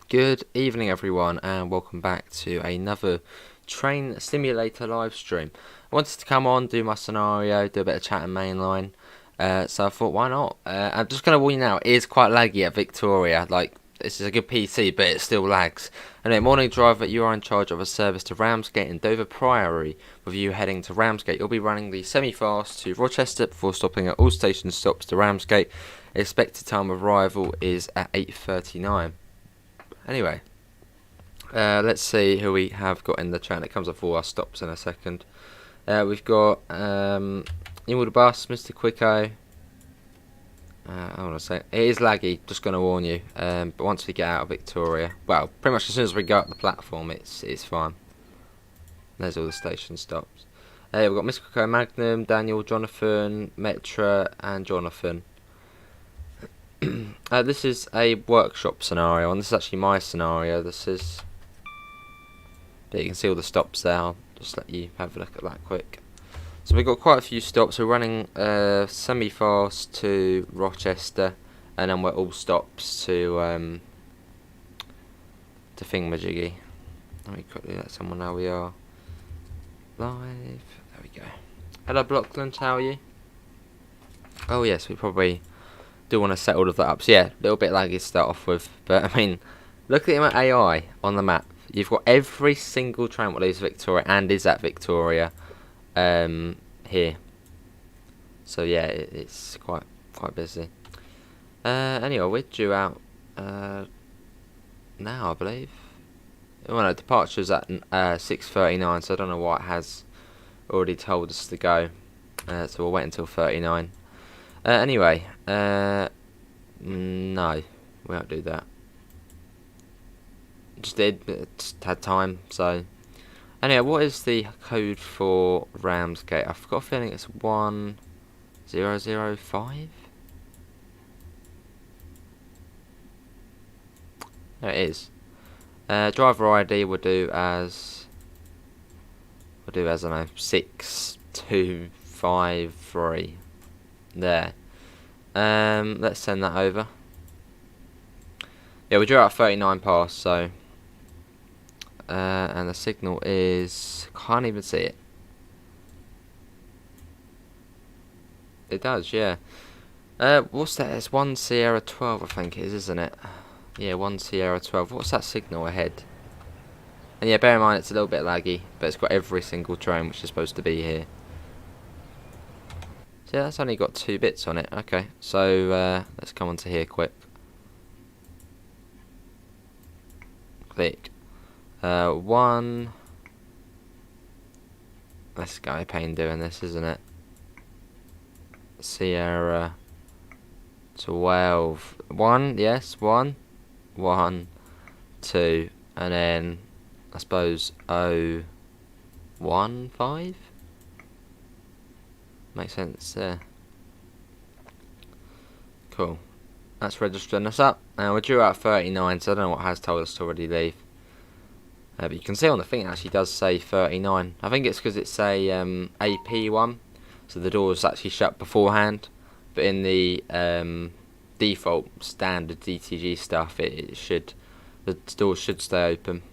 Good evening, everyone, and welcome back to another train simulator live stream. I wanted to come on, do my scenario, do a bit of Chatham Mainline, so I thought, why not? I'm just going to warn you now, it is quite laggy at Victoria. Like, this is a good PC, but it still lags. Anyway, morning driver, you are in charge of a service to Ramsgate and Dover Priory. With you heading to Ramsgate, you'll be running the semi-fast to Rochester before stopping at all station stops to Ramsgate. Expected time of arrival is at 8:39. Anyway, let's see who we have got in the chat. It comes up all our stops in a second. We've got Inwood Bus, Mr. Quicko. I want to say it is laggy. Just going to warn you. But once we get out of Victoria, well, pretty much as soon as we go up the platform, it's fine. There's all the station stops. We've got Mr. Quicko, Magnum, Daniel, Jonathan, Metra, and Jonathan. This is a workshop scenario, and this is actually my scenario. But you can see all the stops there. I'll just let you have a look at that quick. So we've got quite a few stops. We're running semi-fast to Rochester, and then we're all stops to Thingamajiggy. Let me quickly let someone know we are live. There we go. Hello, Blockland. How are you? Oh yes, we probably do want to set all of that up. So yeah, a little bit laggy to start off with, but I mean, look at the AI on the map. You've got every single train that leaves Victoria and is at Victoria here. So yeah, it's quite busy. Anyway, we're due out now, I believe. Well, no, departure's at 6:39, so I don't know why it has already told us to go. So we'll wait until 39. Anyway, no, we won't do that. Just had time, so. Anyway, what is the code for Ramsgate? I've got a feeling it's 1005? There it is. Driver ID will do as, I don't know, 6253. There. Let's send that over. Yeah, we drew out 39 past, so and the signal is, can't even see it. It does, yeah. What's that? It's 1 Sierra 12, I think it is, isn't it? Yeah, 1 Sierra 12. What's that signal ahead? And yeah, bear in mind it's a little bit laggy, but it's got every single train which is supposed to be here. So yeah, that's only got 2 bits on it. Okay, so let's come on to here quick. Click. 1. Let's go, pain doing this, isn't it? Sierra 12. 1, yes, 1. 1, 2, and then I suppose 015. Makes sense there. Cool. That's registering us up. Now we're due out 39, so I don't know what has told us to already leave. But you can see on the thing it actually does say 39. I think it's because it's a AP one, so the door's actually shut beforehand. But in the default standard DTG stuff, the doors should stay open.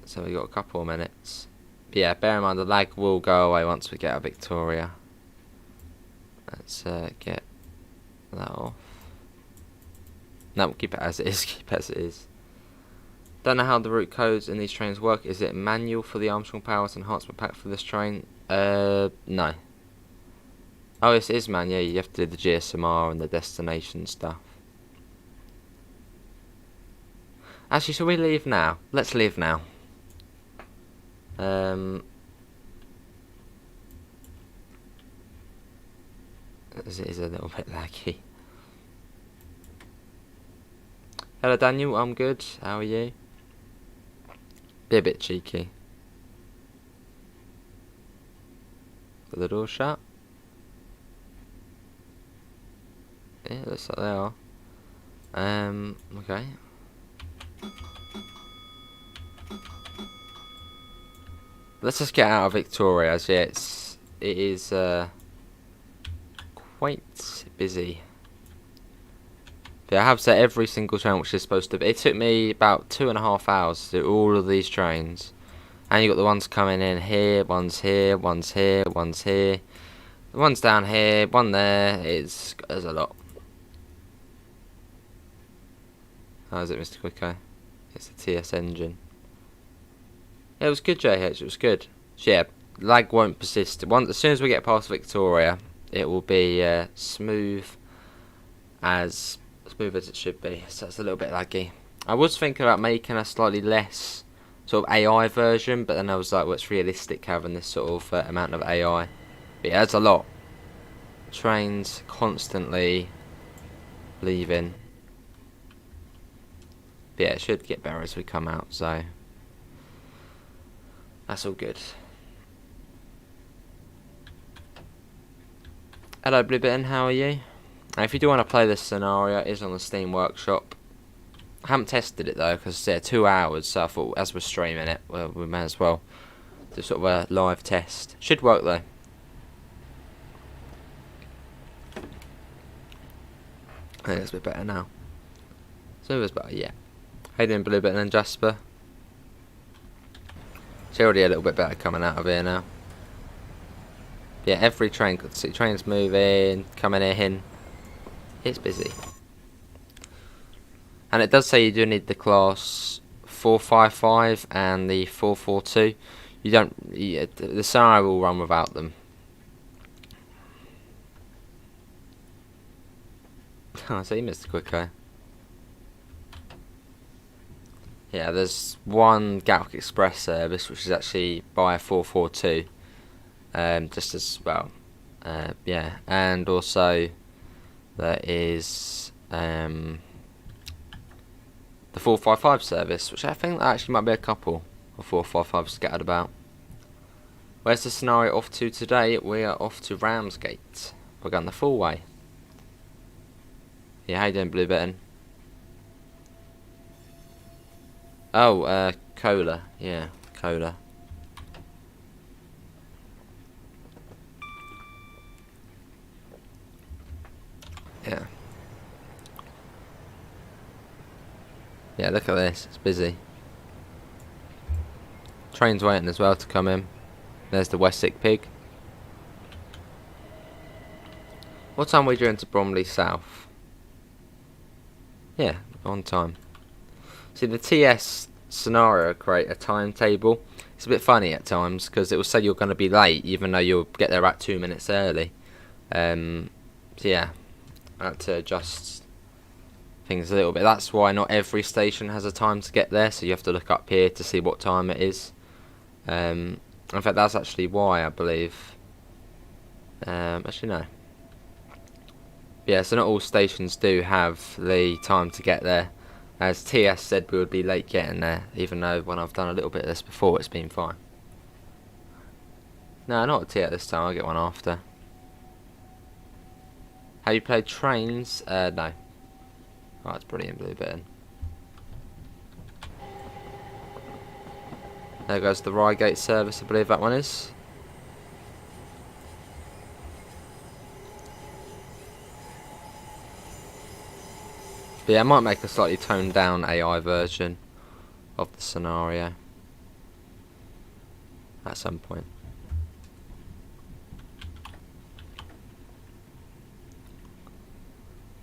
So we've got a couple of minutes. But yeah, bear in mind the lag will go away once we get out of Victoria. Let's get that off. No, keep it as it is. Keep it as it is. Don't know how the route codes in these trains work. Is it manual for the Armstrong Powers enhancement pack for this train? No. Oh, yes, it is manual. Yeah, you have to do the GSMR and the destination stuff. Actually, shall we leave now? Let's leave now. As it is a little bit laggy. Hello Daniel, I'm good. How are you? Be a bit cheeky. Got the door shut. Yeah, looks like they are. Okay. Let's just get out of Victoria, as yeah, it is quite busy. But I have set every single train which is supposed to be. It took me about 2.5 hours to do all of these trains. And you got the ones coming in here, one's here, one's here, one's here. The one's down here, one there. There's a lot. How is it, Mr. Quicko? It's the TS engine. Yeah, it was good, JH. It was good. So yeah, lag won't persist. As soon as we get past Victoria, it will be smooth as it should be. So it's a little bit laggy. I was thinking about making a slightly less sort of AI version, but then I was like, what's realistic having this sort of amount of AI? But yeah, that's a lot. Trains constantly leaving. But yeah, it should get better as we come out, so that's all good. Hello Bluebitten, how are you? Now, if you do want to play this scenario, it is on the Steam Workshop. I haven't tested it though, because it's 2 hours, so I thought as we're streaming it, well, we may as well do sort of a live test. Should work though. I think it's a bit better now. So it's better, yeah. How you doing, Bluebitten and Jasper? It's already a little bit better coming out of here now. Yeah, every train, could see trains moving, coming in. It's busy. And it does say you do need the class 455 and the 442. You don't. The scenario will run without them. Oh, so you missed a quick eye. Yeah, there's one Gatwick Express service which is actually by a 442. Just as well. Yeah, and also there is the 455 service, which I think there actually might be a couple of 455 scattered about. Where's the scenario off to today? We are off to Ramsgate. We're going the full way. Yeah, how you doing, Bluebitten? Oh, cola. Yeah, cola. Yeah. Yeah, look at this. It's busy. Train's waiting as well to come in. There's the Wessex Pig. What time are we doing to Bromley South? Yeah, on time. See, the TS scenario create a timetable. It's a bit funny at times because it will say you're going to be late even though you'll get there about 2 minutes early. So yeah, I have to adjust things a little bit. That's why not every station has a time to get there, so you have to look up here to see what time it is. In fact, that's actually why I believe. Actually, no. Yeah, so not all stations do have the time to get there. As TS said, we would be late getting there, even though when I've done a little bit of this before, it's been fine. No, not a TS this time, I'll get one after. Have you played Trains? No. Oh, that's brilliant, Bluebitten. There goes the Reigate service, I believe that one is. But yeah, I might make a slightly toned down AI version of the scenario at some point.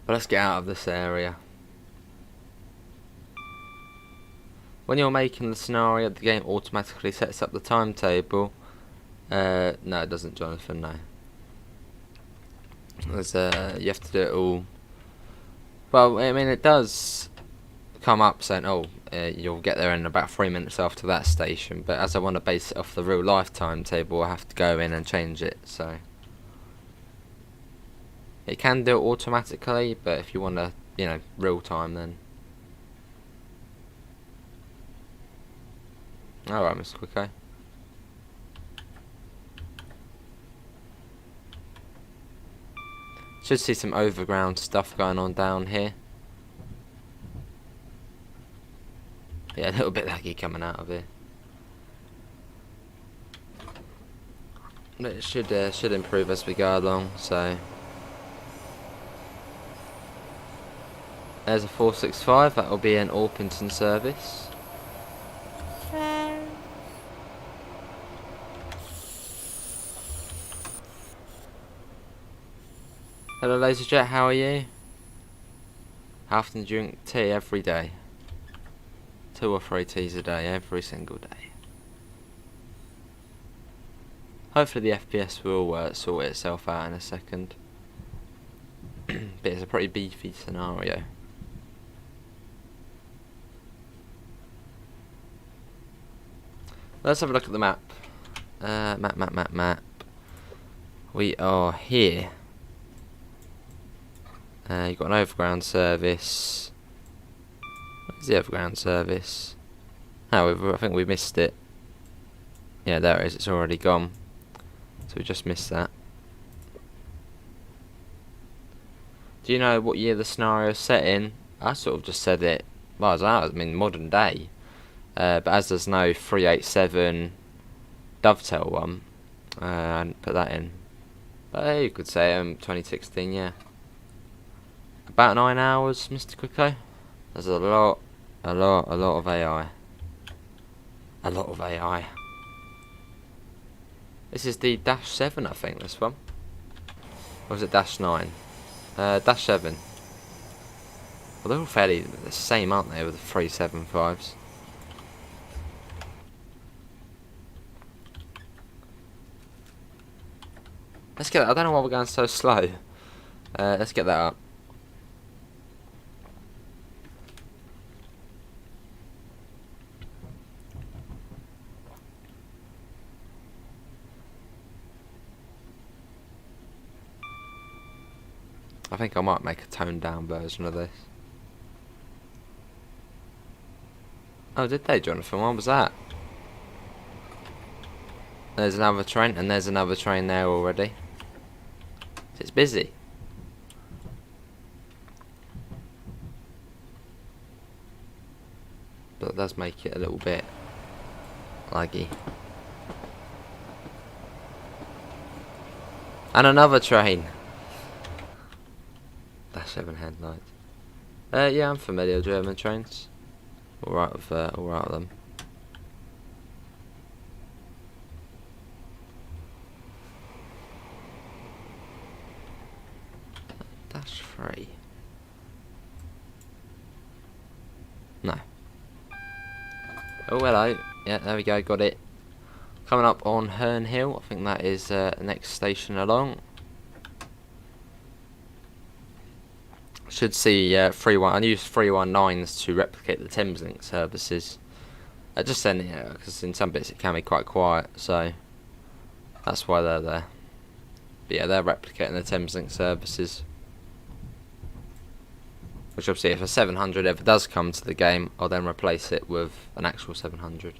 But let's get out of this area. When you're making the scenario, the game automatically sets up the timetable. No, it doesn't, Jonathan, no. There's, you have to do it all. Well, I mean, it does come up saying, oh, you'll get there in about 3 minutes after that station, but as I want to base it off the real life timetable, I have to go in and change it, so. It can do it automatically, but if you want to, you know, real time, then. Alright, Mr. Quicko. Should see some overground stuff going on down here. Yeah, a little bit laggy coming out of here. But it should improve as we go along, so. There's a 465, that will be an Orpington service. Hello Laser Jet, how are you? How often do you drink tea? Every day. 2 or 3 teas a day, every single day. Hopefully the FPS will sort itself out in a second. But it's a pretty beefy scenario. Let's have a look at the map. Map. We are here. You've got an overground service. Where's the overground service? Oh, I think we missed it. Yeah, there it is. It's already gone. So we just missed that. Do you know what year the scenario's set in? I sort of just said it. Well, I mean, modern day. But as there's no 387 dovetail one, I didn't put that in. But you could say 2016, yeah. About 9 hours, Mr. Quicko. There's a lot of AI. A lot of AI. This is the -7, I think, this one. Or was it -9? -7. Well, they're all fairly the same, aren't they, with the 375s? Let's get that. I don't know why we're going so slow. Let's get that up. I think I might make a toned down version of this. Oh, did they, Jonathan? What was that? There's another train, and there's another train there already. It's busy. But it does make it a little bit laggy. And another train. -7 headlights. Yeah, I'm familiar with German trains. Alright with them. -3. No. Oh, hello. Yeah, there we go, got it. Coming up on Herne Hill. I think that is the next station along. Should see I use 319s to replicate the Thameslink services. Just then, because in some bits it can be quite quiet, so that's why they're there. But yeah, they're replicating the Thameslink services. Which obviously, if a 700 ever does come to the game, I'll then replace it with an actual 700.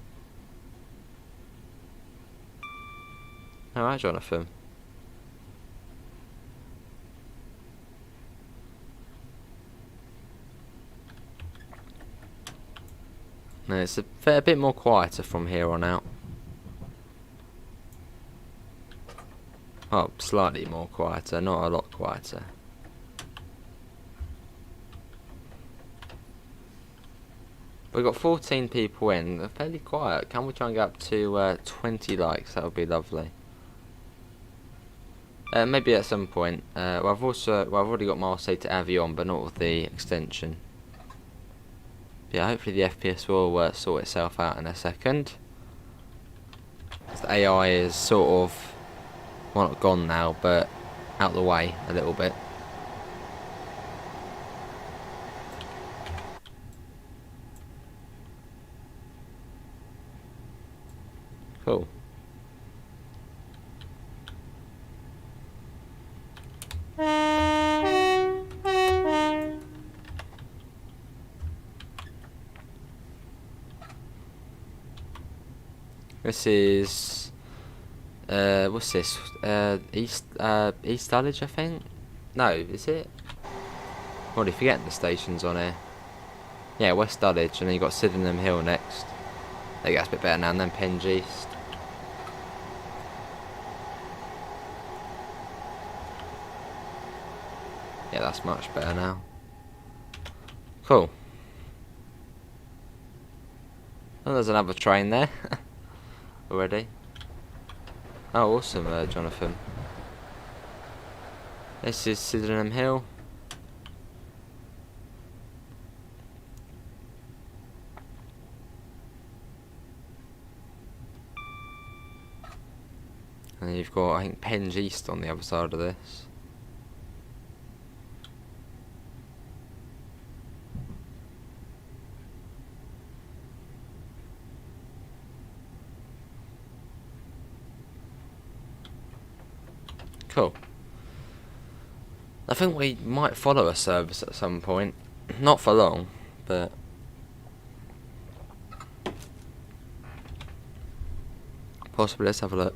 Alright, Jonathan. No, it's a fair bit more quieter from here on out. Oh, slightly more quieter, not a lot quieter. We've got 14 people in. They're fairly quiet. Can we try and get up to 20 likes? That would be lovely. Maybe at some point. I've already got Margate to Avion, but not with the extension. Yeah, hopefully the FPS will sort itself out in a second. The AI is sort of, well, not gone now, but out the way a little bit. Cool. This is what's this? East Dulwich, I think. No, is it? I'm already forgetting the stations on here. Yeah, West Dulwich, and then you got Sydenham Hill next. There you go, that's a bit better now. And then Penge East. Yeah, that's much better now. Cool. Oh, there's another train there already. Oh, awesome, Jonathan. This is Sydenham Hill. And then you've got, I think, Penge East on the other side of this. Cool. I think we might follow a service at some point. Not for long, but... possibly. Let's have a look.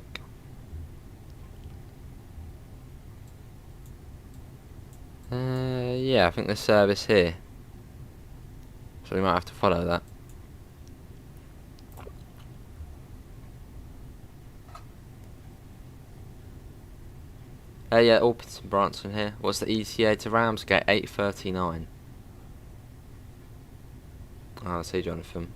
Yeah, I think there's service here. So we might have to follow that. Yeah, Orpington branch in here. What's the ETA to Ramsgate? 8:39. Oh, I see, Jonathan.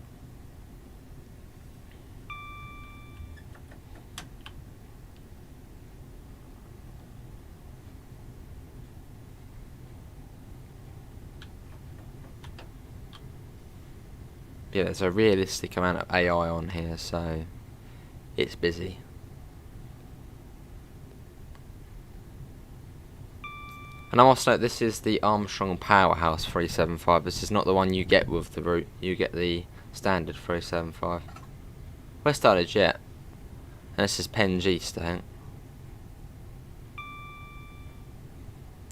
Yeah, there's a realistic amount of AI on here, so it's busy. And I must note, this is the Armstrong Powerhouse 375. This is not the one you get with the route. You get the standard 375. We're started yet. And this is Penge East, I think.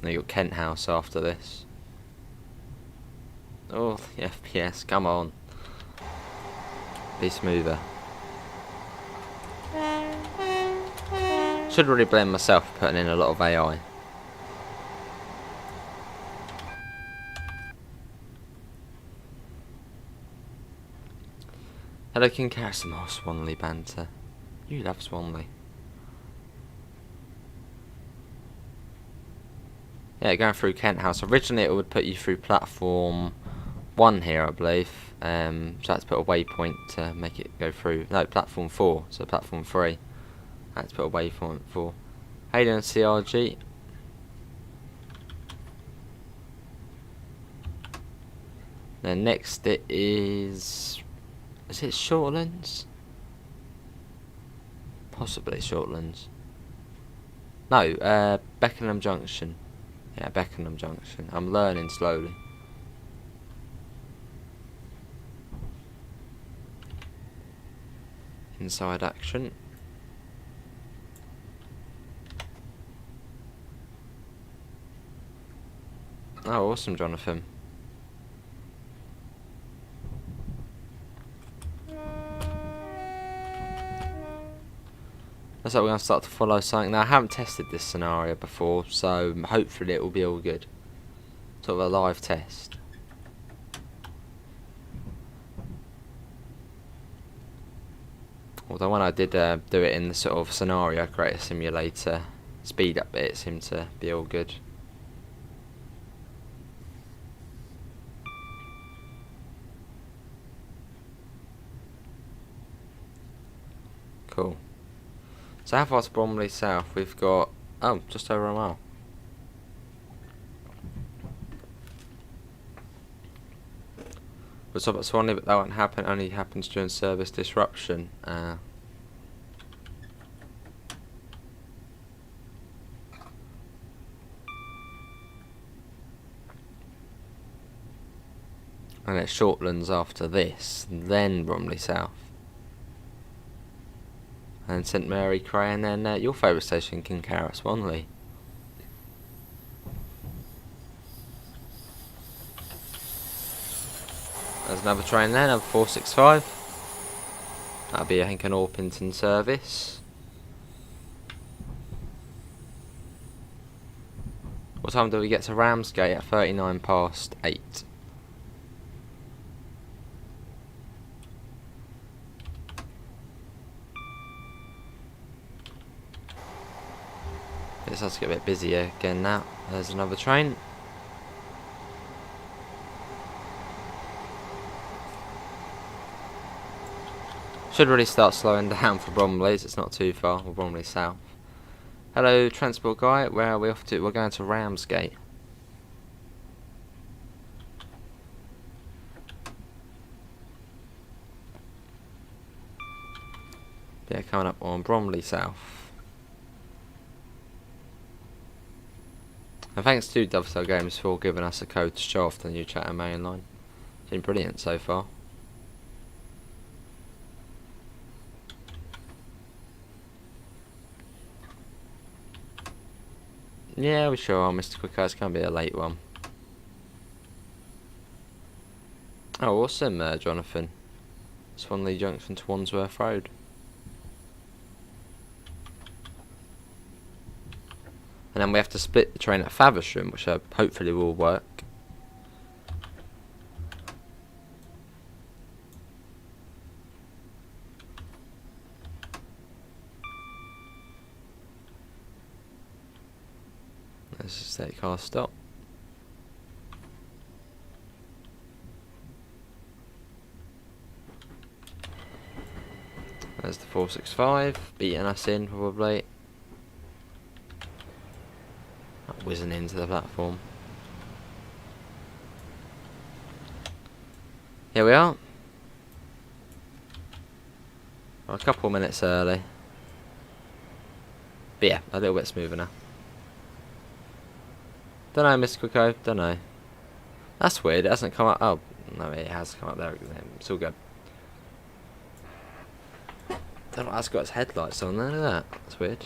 Then you got Kent House after this. Oh, the FPS, come on. Be smoother. Should really blame myself for putting in a lot of AI. Hello, King Carrot, some more Swanley banter. You love Swanley. Yeah, going through Kent House. Originally it would put you through platform 1 here, I believe. So I had to put a waypoint to make it go through. No, platform 4, so platform 3. I had to put a waypoint for. How you doing, CRG? Then next it is... is it Shortlands? Possibly Shortlands. No, Beckenham Junction. Yeah, Beckenham Junction. I'm learning slowly. Inside action. Oh, awesome, Jonathan. Looks like we're going to start to follow something. Now, I haven't tested this scenario before, so hopefully it will be all good. Sort of a live test. Although when I did do it in the sort of scenario creator simulator speed up bit, it seemed to be all good. Cool. So how far's Bromley South? We've got, oh, just over a mile. We're talking about Swanley, but that won't happen. Only happens during service disruption. And it's Shortlands after this, then Bromley South. And St Mary Cray, and then your favourite station, King Carrot, Swanley. There's another train there, number 465. That'll be, I think, an Orpington service. What time do we get to Ramsgate? At 39 past 8. It starts to get a bit busier again now. There's another train. Should really start slowing down for Bromley's. It's not too far. Or Bromley South. Hello, transport guy. Where are we off to? We're going to Ramsgate. Yeah, coming up on Bromley South. And thanks to Dovetail Games for giving us a code to show off the new Chatham Mainline. It's been brilliant so far. Yeah, we sure are, Mr. Quicker. It's going to be a late one. Oh, awesome, Jonathan. Swanley Junction to Wandsworth Road. And then we have to split the train at Faversham, which hopefully will work. Let's just take our stop. There's the 465, beating us in probably. Whizzing into the platform. Here we are. We're a couple minutes early. But yeah, a little bit smoother now. Don't know, Mr. Quicko, don't know. That's weird, it hasn't come up. Oh, no, it has come up there. It's all good. Don't know, that's got its headlights on there, look at that. That's weird.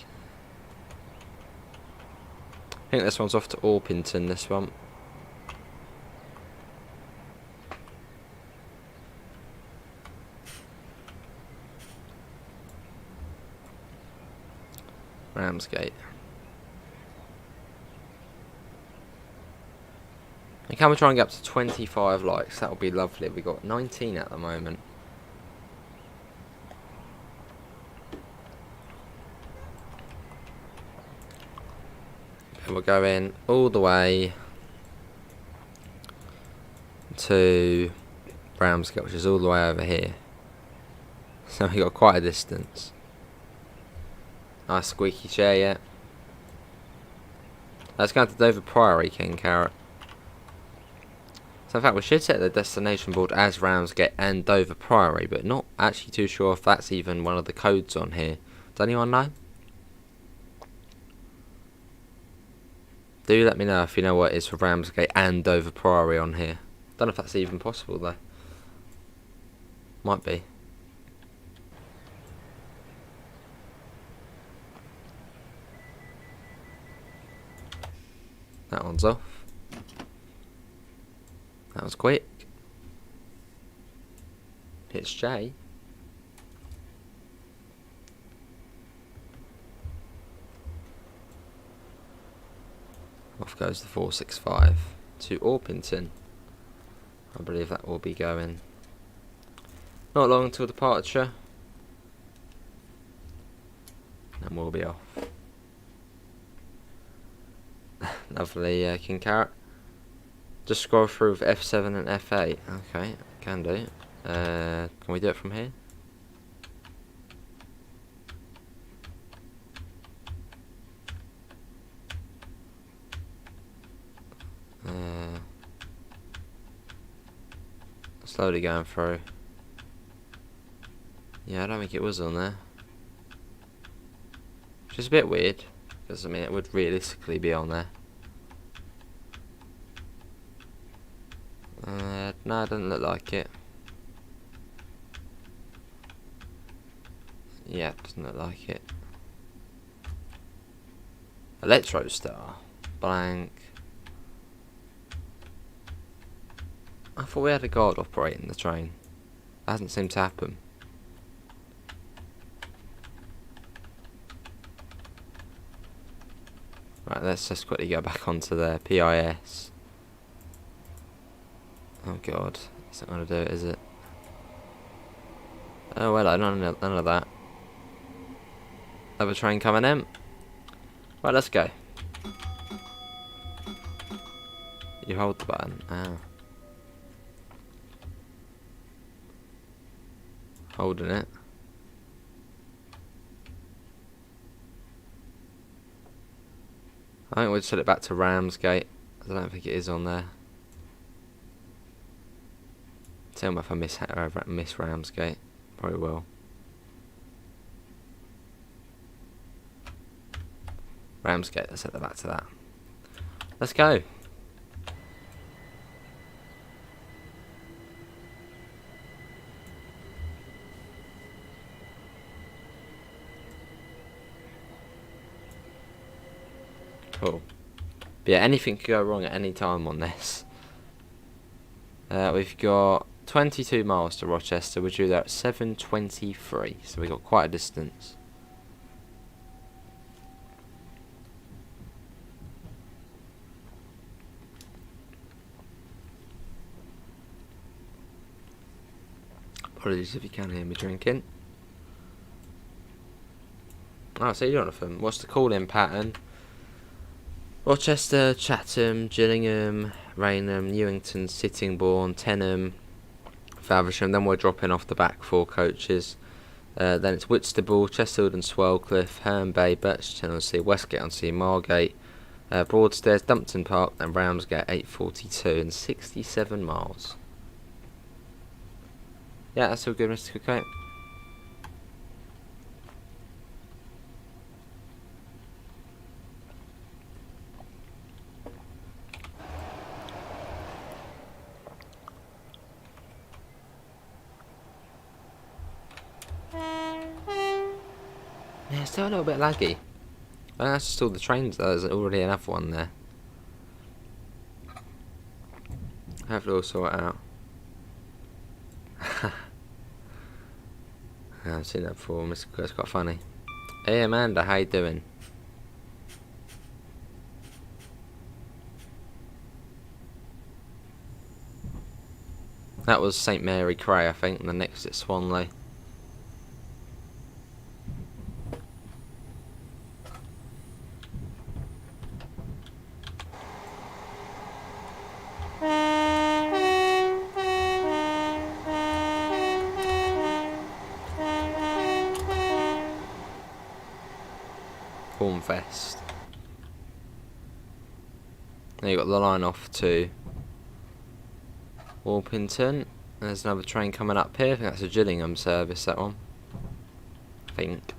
I think this one's off to Orpington, this one. Ramsgate. And can we try and get up to 25 likes? That would be lovely. We've got 19 at the moment. And we're going all the way to Ramsgate, which is all the way over here. So we've got quite a distance. Nice squeaky chair, yeah. Let's go to Dover Priory, King Carrot. So in fact we should set the destination board as Ramsgate and Dover Priory, but not actually too sure if that's even one of the codes on here. Does anyone know? Do let me know if you know what it is for Ramsgate and Dover Priory on here. Don't know if that's even possible though. Might be. That one's off. That was quick. Hits J. Off goes the 465 to Orpington. I believe that will be going. Not long until departure. And we'll be off. Lovely, King Carrot. Just scroll through with F7 and F8. Okay, can do. Can we do it from here? Slowly going through. Yeah, I don't think it was on there. Which is a bit weird, because I mean it would realistically be on there. No, it doesn't look like it. Yeah, it doesn't look like it. Electrostar. Blank. I thought we had a guard operating the train. That hasn't seemed to happen. Right, let's just quickly go back onto the PIS. Oh god, it's not going to do it, is it? Oh well, none of that. Another train coming in. Right, let's go. You hold the button. Ah. Holding it. I think we'll set it back to Ramsgate. I don't think it is on there. Tell me if I miss Ramsgate. Probably will. Ramsgate, let's set it back to that. Let's go. Cool. But yeah, anything could go wrong at any time on this. We've got 22 miles to Rochester. We're due there at 7:23, so we've got quite a distance. Apologies if you can hear me drinking. Oh, so you're on them. What's the call-in pattern? Rochester, Chatham, Gillingham, Rainham, Newington, Sittingbourne, Tenham, Faversham. Then we're dropping off the back 4 coaches. Then it's Whitstable, Chesterfield and Swellcliffe, Herne Bay, Birchton on Sea, Westgate on Sea, Margate, Broadstairs, Dumpton Park, then Ramsgate, 8:42 and 67 miles. Yeah, that's all good, Mr. Cookate. Yeah, it's still a little bit laggy. I think that's just all the trains though, there's already another one there. Hopefully we'll sort it out. I've seen that before, Mr. Cook's quite funny. Hey Amanda, how you doing? That was St Mary Cray, I think, and the next is Swanley. Fest. Then you got the line off to Orpington. There's another train coming up here. I think that's a Gillingham service, that one. I think.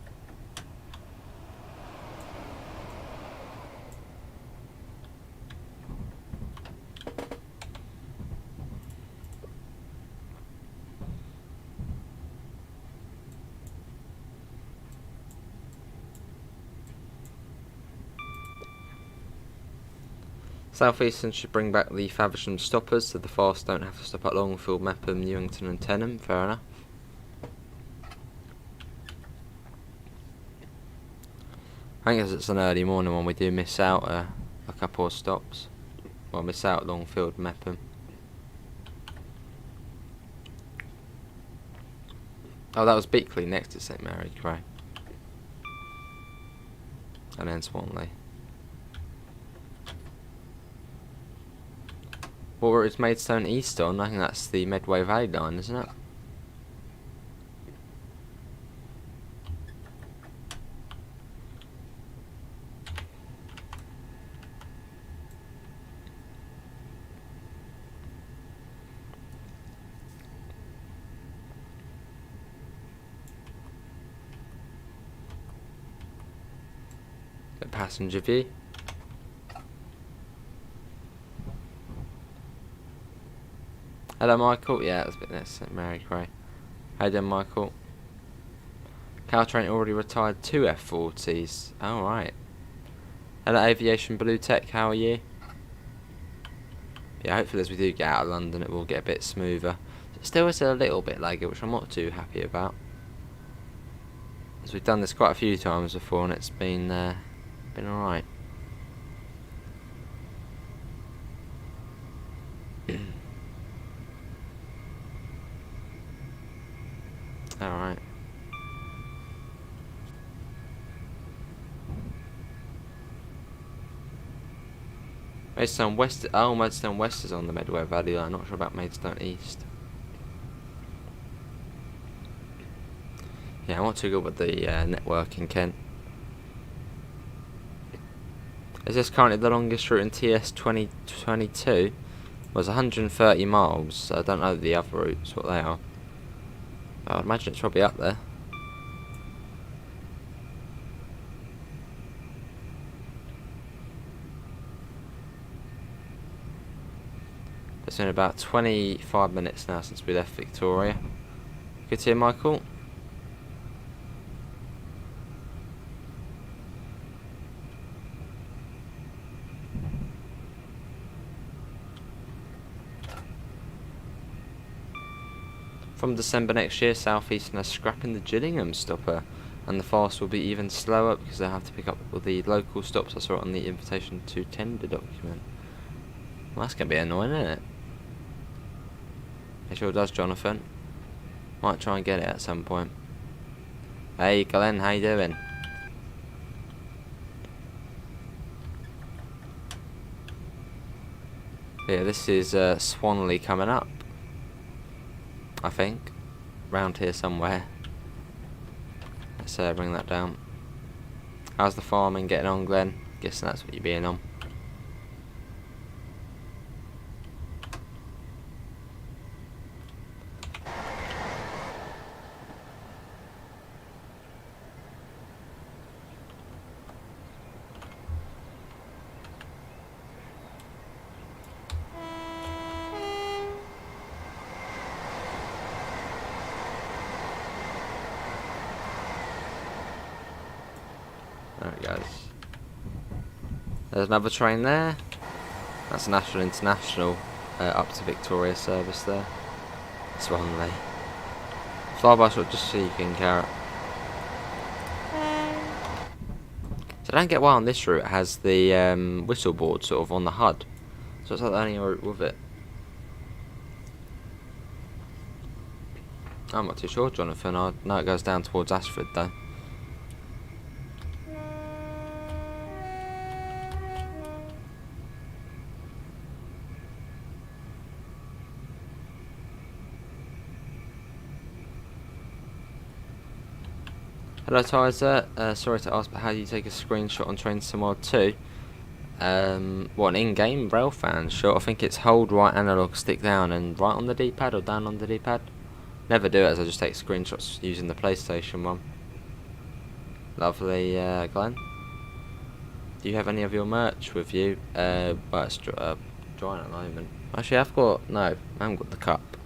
South Eastern should bring back the Faversham stoppers so the fast don't have to stop at Longfield, Mepham, Newington and Tenham. Fair enough. I think as it's an early morning one, we do miss out a couple of stops. Well, miss out Longfield, Mepham. Oh, that was Beakley next to St Mary Cray. And then Swanley. What were its Maidstone East on? I think that's the Medway Valley line, isn't it? The passenger view. Hello Michael, yeah that's a bit next to St Mary Cray. How you doing Michael? Caltrain already retired 2 F40s. Alright. Hello Aviation Blue Tech, how are you? Yeah, hopefully as we do get out of London it will get a bit smoother. Still is a little bit laggy, which I'm not too happy about. As we've done this quite a few times before and it's been alright. Alright. Maidstone West. Oh, Maidstone West is on the Medway Valley line. I'm not sure about Maidstone East. Yeah, I'm not too good with the networking, Ken. Is this currently the longest route in TS 2022? Was 130 miles, so I don't know the other routes, what they are. I would imagine it's probably up there. It's been about 25 minutes now since we left Victoria. Good to hear, Michael. From December next year, South Eastern are scrapping the Gillingham stopper, and the fast will be even slower because they have to pick up all the local stops. I saw it on the invitation to tender document. Well, that's going to be annoying, isn't it? It sure does, Jonathan. Might try and get it at some point. Hey Glenn, how you doing? Yeah, this is Swanley coming up, I think. Round here somewhere. Let's bring that down. How's the farming getting on, Glenn? Guessing that's what you're being on. There it goes. There's another train there. That's National International up to Victoria service there. Swanley. Fly by short just so you can carry it. So I don't get why on this route it has the whistle board sort of on the HUD. So it's like the only route with it. I'm not too sure, Jonathan. I know it goes down towards Ashford though. Hello Tizer, sorry to ask, but how do you take a screenshot on Train Sim World 2? What, an in-game railfan shot? I think it's hold right analog stick down and right on the D-pad or down on the D-pad. Never do it as I just take screenshots using the PlayStation one. Lovely, Glenn. Do you have any of your merch with you? Well, it's drying at the moment. Actually, I've got, no, I haven't got the cup.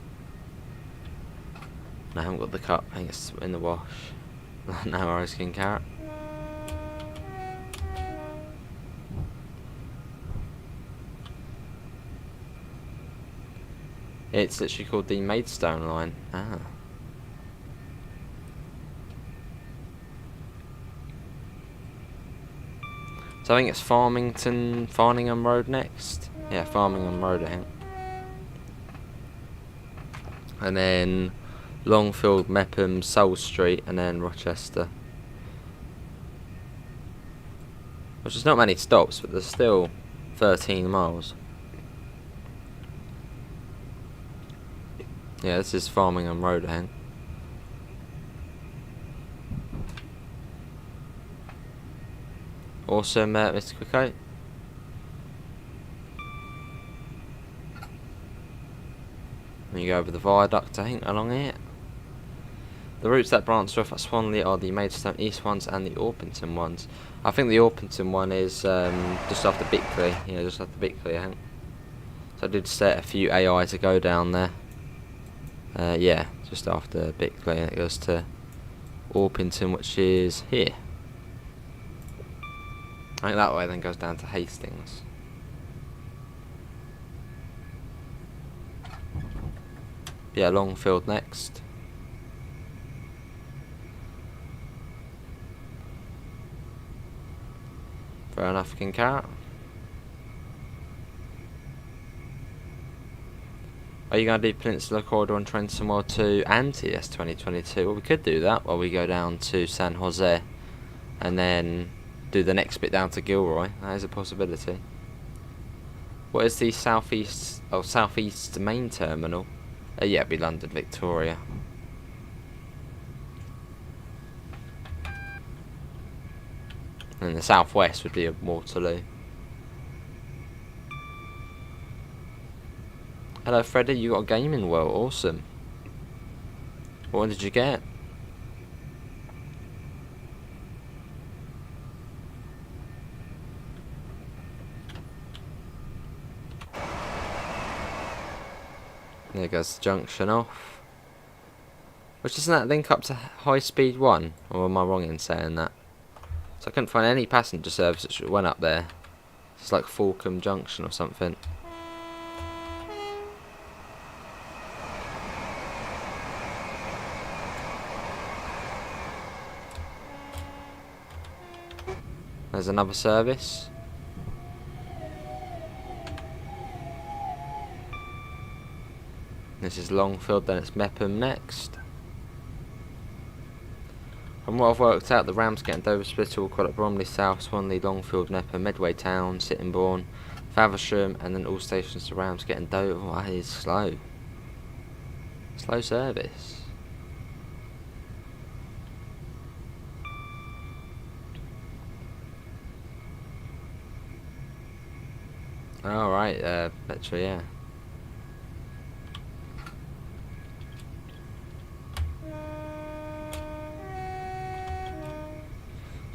No, I haven't got the cup, I think it's in the wash. No worries, King Carrot. It's literally called the Maidstone line. Ah. So I think it's Farningham Road next. Yeah, Farningham Road, I think. And then Longfield, Mepham, Soul Street, and then Rochester. Which is not many stops, but there's still 13 miles. Yeah, this is Farmingham Road, I think. Awesome, Mr. Quicko. And you go over the viaduct, I think, along here. The routes that branch off at Swanley are the Maidstone East ones and the Orpington ones. I think the Orpington one is just after Bickley. Yeah, just after Bickley, I think. So I did set a few AI to go down there. Yeah, just after Bickley, and it goes to Orpington, which is here. I think that way then goes down to Hastings. Yeah, Longfield next. Fair enough, King Carrot. Are you going to do Peninsula Corridor on Train Sim World 2 and TS 2022? Well, we could do that while we go down to San Jose and then do the next bit down to Gilroy. That is a possibility. What is the southeast main terminal? Yeah, it'd be London Victoria. And the southwest would be a Waterloo. Hello Freddy, you got a gaming world, awesome. What one did you get? There goes the junction off. Which doesn't that link up to High Speed 1? Or am I wrong in saying that? So I couldn't find any passenger service that went up there. It's like Fulham Junction or something. There's another service. This is Longfield, then it's Mepham next. From what I've worked out, the Ramsgate and Dover Split will call it Bromley South, Swanley, Longfield, Mepham, Medway Town, Sittingbourne, Faversham, and then all stations to Ramsgate and Dover. Oh, that is slow. Slow service. Alright, literally, yeah.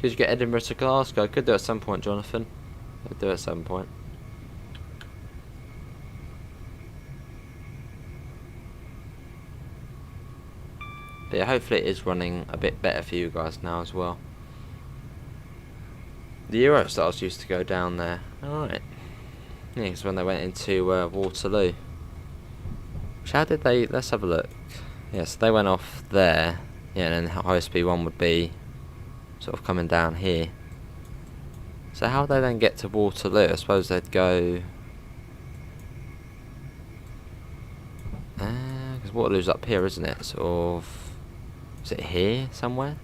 Could you get Edinburgh to Glasgow? Could do it at some point, Jonathan. Could do it at some point. But yeah, hopefully it is running a bit better for you guys now as well. The Eurostars used to go down there. Alright. Yeah, because when they went into Waterloo. Which, how did they... Let's have a look. Yeah, so they went off there. Yeah, and then High Speed 1 would be sort of coming down here. So how would they then get to Waterloo? I suppose they'd go... Because Waterloo's up here, isn't it? Sort of... Is it here somewhere?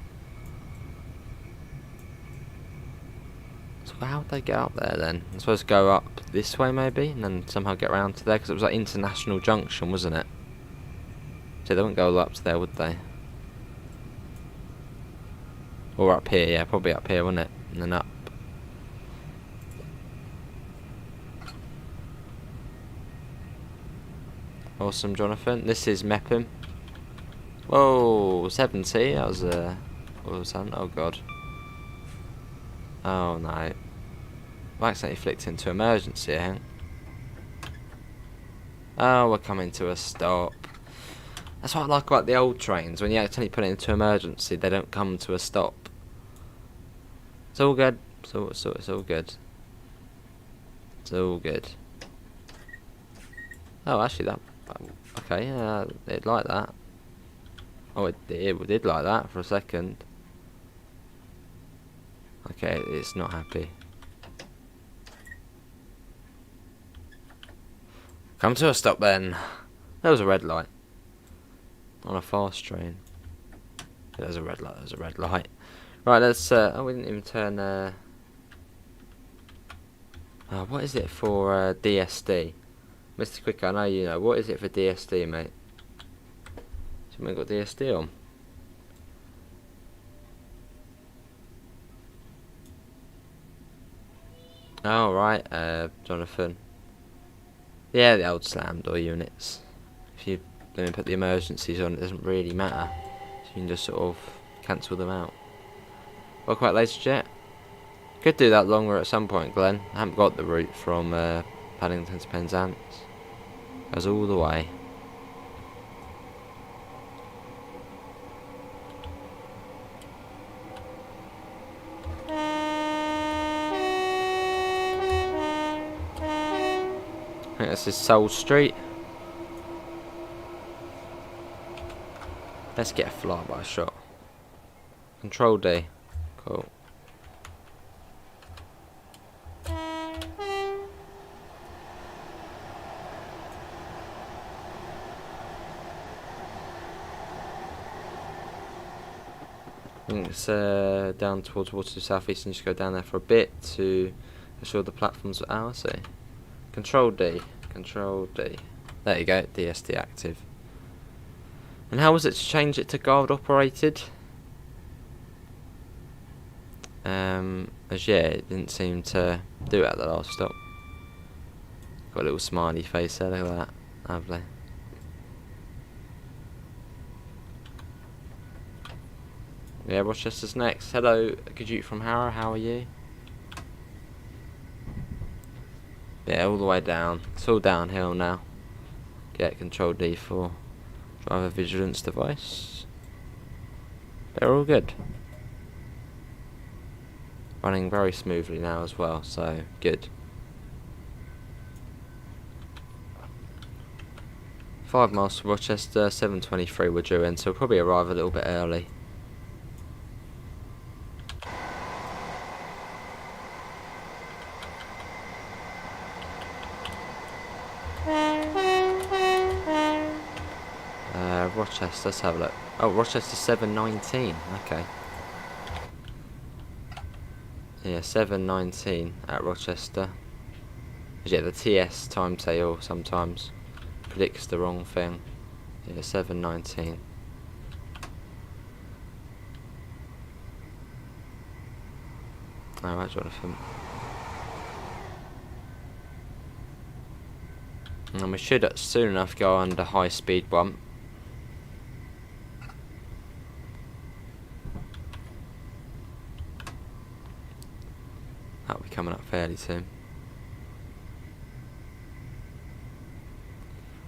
So how would they get up there then? I suppose go up this way maybe, and then somehow get around to there, because it was like International Junction, wasn't it? So they wouldn't go up to there, would they? Or up here, yeah, probably up here, wouldn't it? And then up. Awesome, Jonathan. This is Mepham. Whoa, 70. That was what was that? Oh god. Oh no. I accidentally flicked into emergency, I think. Oh, we're coming to a stop. That's what I like about the old trains. When you accidentally put it into emergency, they don't come to a stop. It's all good. It's all good. It's all good. Oh, actually, that... Okay, yeah, it like that. Oh, it did like that for a second. Okay, it's not happy. Come to a stop then. There was a red light. On a fast train. Yeah, there's a red light, there's a red light. Right, let's, oh, we didn't even turn, what is it for, DSD? Mr. Quick, I know you know. What is it for DSD, mate? Someone got DSD on? Oh, right, Jonathan. Yeah, the old slam door units. If you let me put the emergencies on, it doesn't really matter. So you can just sort of cancel them out. Welcome back, ladies and jet. Could do that longer at some point, Glenn. I haven't got the route from Paddington to Penzance. Goes all the way. I think this is Soul Street. Let's get a flyby shot. Control D. Cool. I think it's down towards Waterloo South East, and just go down there for a bit to assure the platforms are I see. Control D. Control D. There you go, DSD active. And how was it to change it to guard operated? As yeah, it didn't seem to do it at the last stop. Got a little smiley face there, look at that. Lovely. Yeah, Rochester's next. Hello, Kajute from Harrow, how are you? Yeah, all the way down. It's all downhill now. Get Control D for driver vigilance device. They're all good. Running very smoothly now as well, so good. 5 miles to Rochester, 7:23 we're due in, so we'll probably arrive a little bit early. Rochester, let's have a look. Oh, Rochester 7:19, okay. Yeah, 7:19 at Rochester. Yeah, the TS timetable sometimes predicts the wrong thing. Yeah, 7:19. Alright, Jonathan. And we should soon enough go under high speed bump. That'll be coming up fairly soon.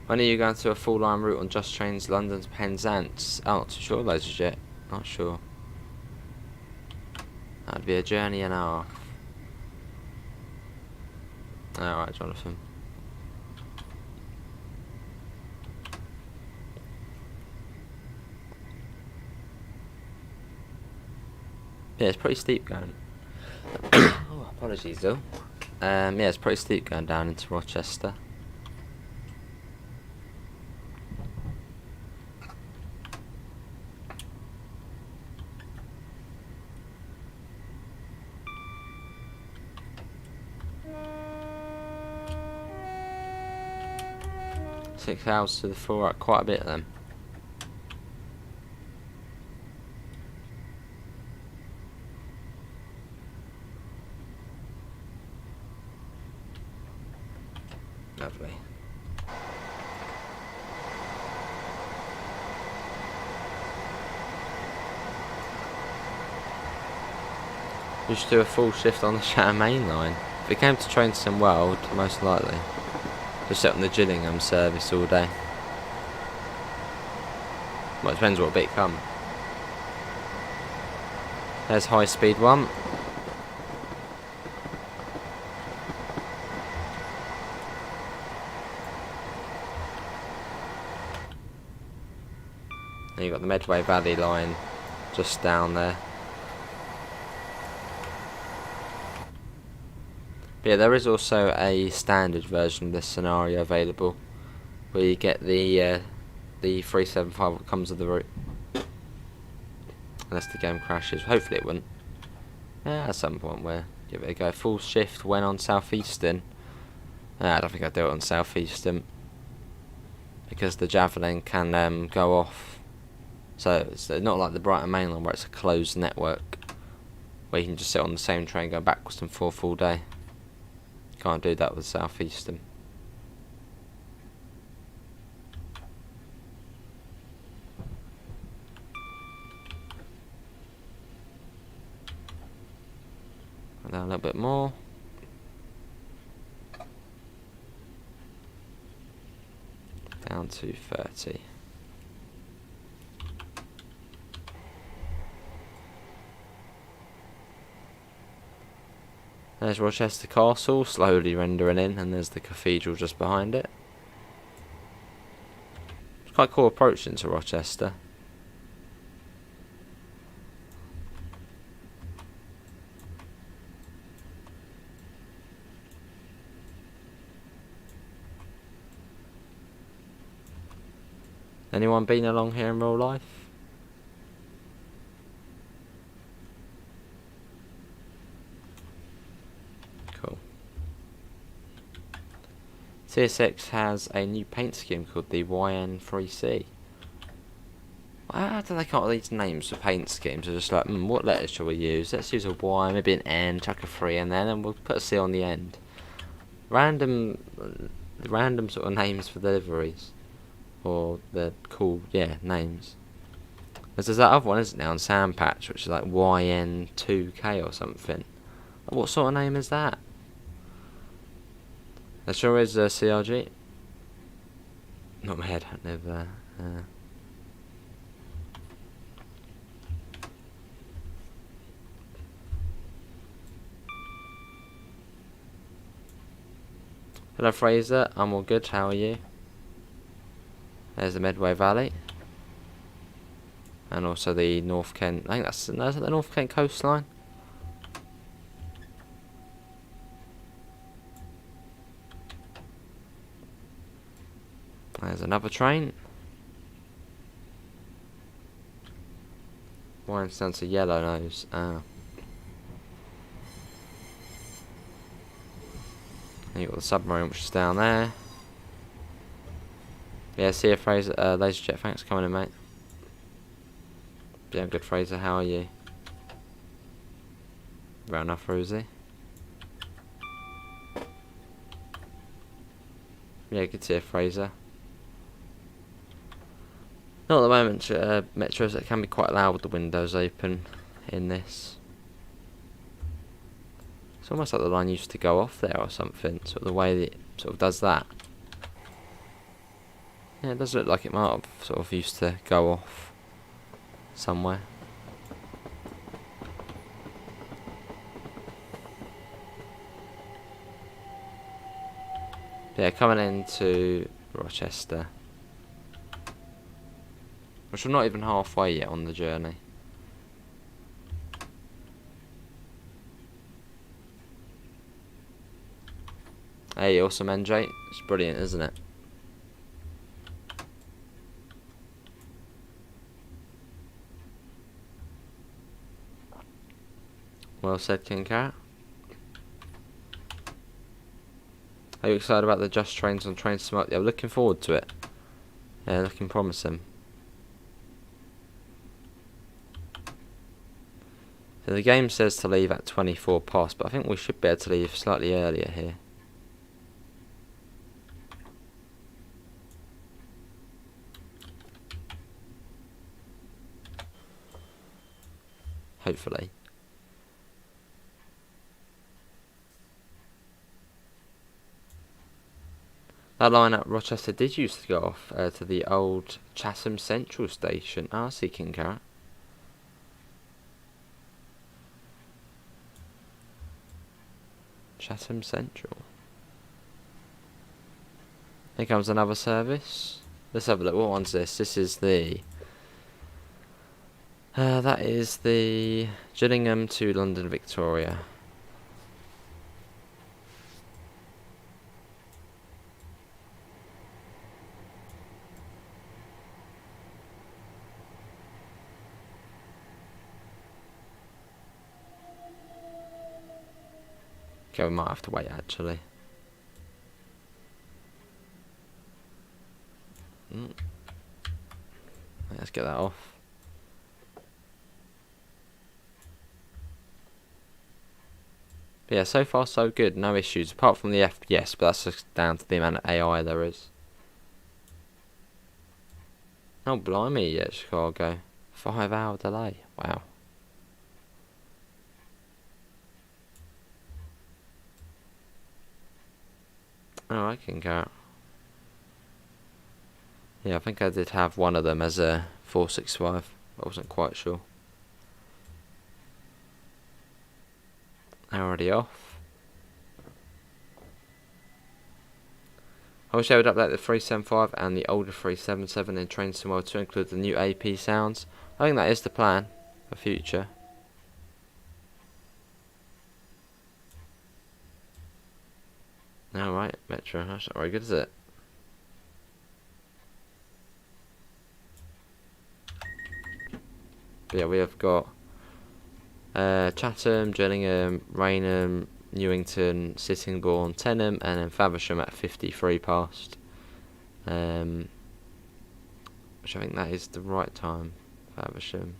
When are you going to a full line route on Just Trains London to Penzance? I'm not too sure of those as yet. Not sure. That'd be a journey and a half. Alright, Jonathan. Yeah, it's pretty steep going. Oh, apologies though. Yeah, it's pretty steep going down into Rochester. Six hours to the full, right, quite a bit then. Lovely. You should do a full shift on the Chatham Mainline. If it came to Trainstone World, most likely. Just sit on the Gillingham service all day. Well, it depends what bit come. There's high speed one. And you've got the Medway Valley line just down there. But yeah, there is also a standard version of this scenario available, where you get the 375 that comes with the route. Unless the game crashes. Hopefully it wouldn't. Yeah, at some point we'll give it a go. Full shift when on Southeastern. I don't think I'd do it on Southeastern, because the Javelin can go off. So it's not like the Brighton Mainline where it's a closed network, where you can just sit on the same train going backwards and forth all day. Can't do that with Southeastern. Down a little bit more. Down to 30. There's Rochester Castle slowly rendering in, and there's the cathedral just behind it. It's quite cool approach into Rochester. Anyone been along here in real life? Cool. CSX has a new paint scheme called the YN3C. How do they come up with these names for paint schemes? They're just like, what letters shall we use? Let's use a Y, maybe an N, chuck a 3 in there, and we'll put a C on the end. Random random sort of names for deliveries, or the cool names. There's that other one, isn't there, on Sandpatch, which is like YN2K or something. What sort of name is that? There sure is CRG. Not my head, never. Hello Fraser, I'm all good, how are you? There's the Medway Valley. And also the North Kent, I think is that the North Kent Coastline? There's another train. Mine's down to Yellownose. You've got the submarine, which is down there. Yeah, see you, Fraser. LaserJet, thanks for coming in, mate. Yeah, I'm good, Fraser. How are you? Right enough, Rosie. Yeah, good to see you, Fraser. Not at the moment, Metros, it can be quite loud with the windows open in this. It's almost like the line used to go off there or something, sort of the way that it sort of does that. Yeah, it does look like it might have sort of used to go off somewhere. Yeah, coming into Rochester. Which we're not even halfway yet on the journey. Hey, awesome NJ. It's brilliant, isn't it? Well said, King Carrot. Are you excited about the Just Trains on Train Smart? Yeah, we're looking forward to it. Yeah, looking promising. So the game says to leave at 24 past, but I think we should be able to leave slightly earlier here. Hopefully. That line at Rochester did used to go off to the old Chatham Central station. Ah, I see, King Carrot. Chatham Central. Here comes another service. Let's have a look. What one's this? This is the... that is the Gillingham to London Victoria. Okay, we might have to wait actually. Let's get that off. But yeah, so far so good, no issues, apart from the FPS, but that's just down to the amount of AI there is. Oh blimey, yeah, Chicago. 5-hour delay, wow. Oh, I can go. Yeah, I think I did have one of them as a 465. I wasn't quite sure. Already off. I wish I would update the 375 and the older 377 in Train Tomorrow to include the new AP sounds. I think that is the plan for future. Alright, Metro, that's not very good, is it? But yeah, we have got Chatham, Gillingham, Rainham, Newington, Sittingbourne, Tenham, and then Faversham at 53 past. Which I think that is the right time, Faversham.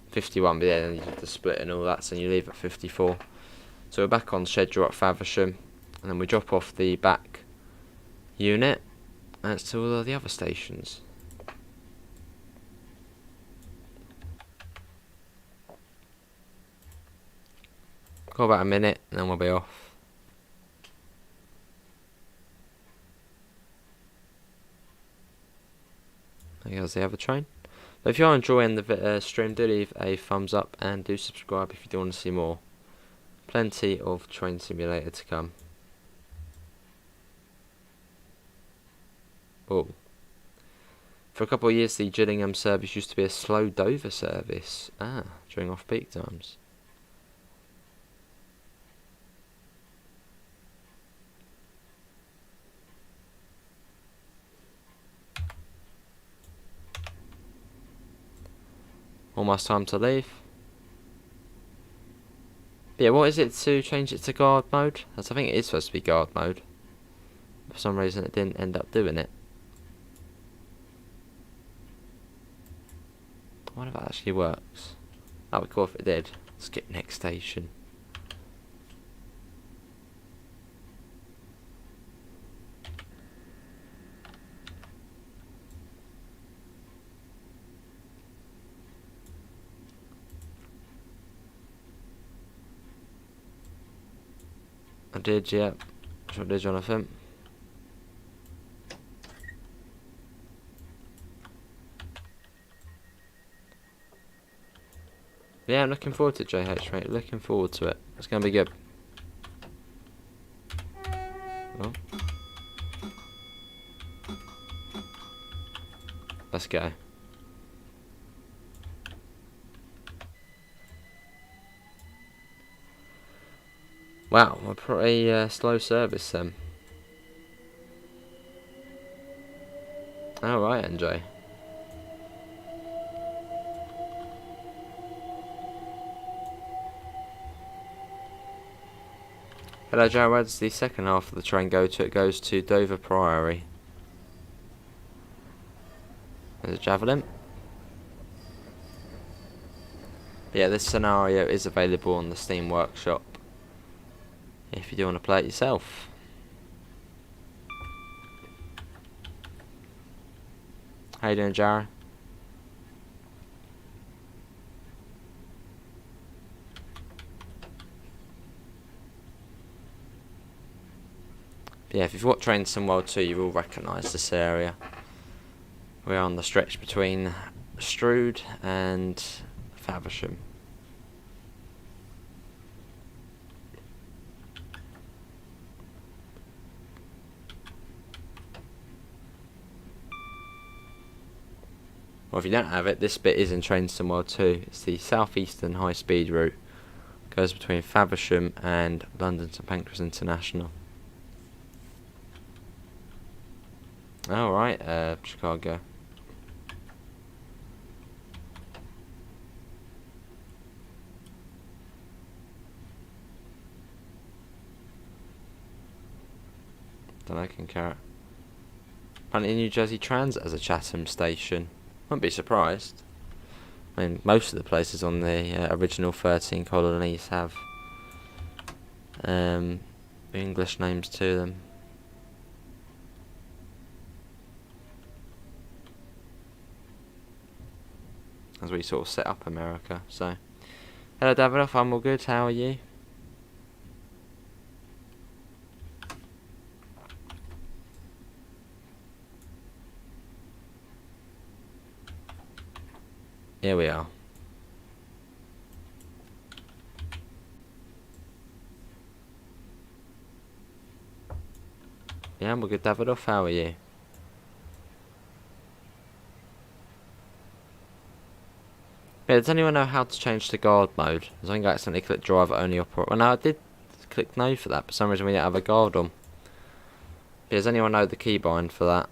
51, but yeah, then you have the split and all that, so you leave at 54. So we're back on schedule at Faversham. and then we drop off the back unit, and it's to all of the other stations. Got about a minute, and then we'll be off. There goes the other train. But if you're enjoying the stream, do leave a thumbs up and do subscribe if you do want to see more. Plenty of Train Simulator to come. Oh. For a couple of years, the Gillingham service used to be a slow Dover service. During off-peak times. Almost time to leave. But yeah, what is it to change it to guard mode? I think it is supposed to be guard mode. For some reason it didn't end up doing it. I wonder if that actually works. That would be cool if it did. Skip next station. I did, yeah. Sure did, Jonathan. Yeah, I'm looking forward to JH, mate. Looking forward to it. It's going to be good. Oh. Let's go. Wow, a pretty slow service then. Alright, NJ. Hello, Joe. Where does the second half of the train go to? It goes to Dover Priory. There's a Javelin. Yeah, this scenario is available on the Steam Workshop if you do want to play it yourself. How you doing, Jara? Yeah, if you've watched Train Sim World 2, you will recognise this area. We're on the stretch between Strood and Faversham. Well, if you don't have it, this bit is in Train Sim World 2. It's the southeastern high-speed route. It goes between Faversham and London St Pancras International. Alright, Chicago. Don't know, can carrot. Apparently New Jersey Transit as a Chatham station. Wouldn't be surprised. I mean, most of the places on the original 13 colonies have English names to them. As we sort of set up America. So, hello Davidoff, I'm all good. How are you? Here we are. Yeah, I'm all good, Davidoff. How are you? Yeah, does anyone know how to change to guard mode? I think I accidentally clicked driver only operate. Well, no, I did click no for that. For some reason, we didn't have a guard on. Yeah, does anyone know the keybind for that?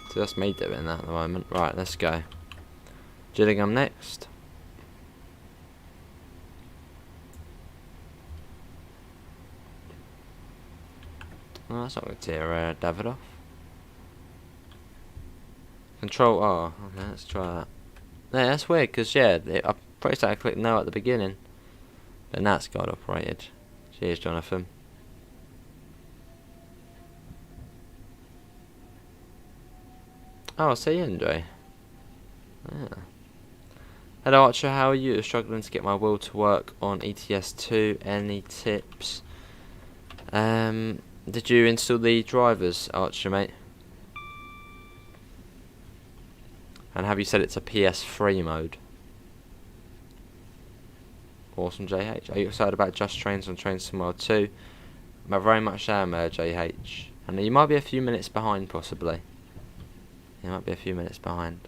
So that's me doing that at the moment. Right, let's go. Gillingham next. Oh, that's not going to tear David off. Control R. Okay, let's try that. Yeah, that's weird because I pressed that I clicked no at the beginning, but now it's got operated. Cheers, Jonathan. Oh, I see you, Andre. Yeah. Hello, Archer. How are you? Struggling to get my wheel to work on ETS2. Any tips? Did you install the drivers, Archer, mate? And have you set it to PS3 mode? Awesome, JH. Are you excited about Just Trains on Trains Tomorrow 2? I very much am, JH. And you might be a few minutes behind, possibly. You might be a few minutes behind.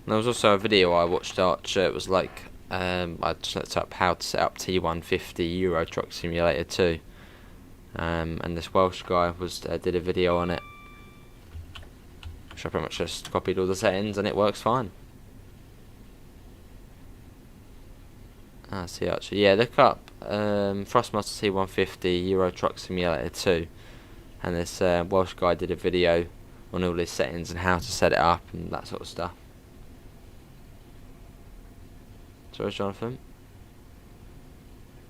There was also a video I watched, Archer. It was like, I just looked up how to set up T150 Euro Truck Simulator 2. And this Welsh guy did a video on it. Which I pretty much just copied all the settings and it works fine. Ah, see, Archer. Yeah, look up Thrustmaster T150 Euro Truck Simulator 2. And this Welsh guy did a video on all his settings and how to set it up and that sort of stuff. Sorry, Jonathan.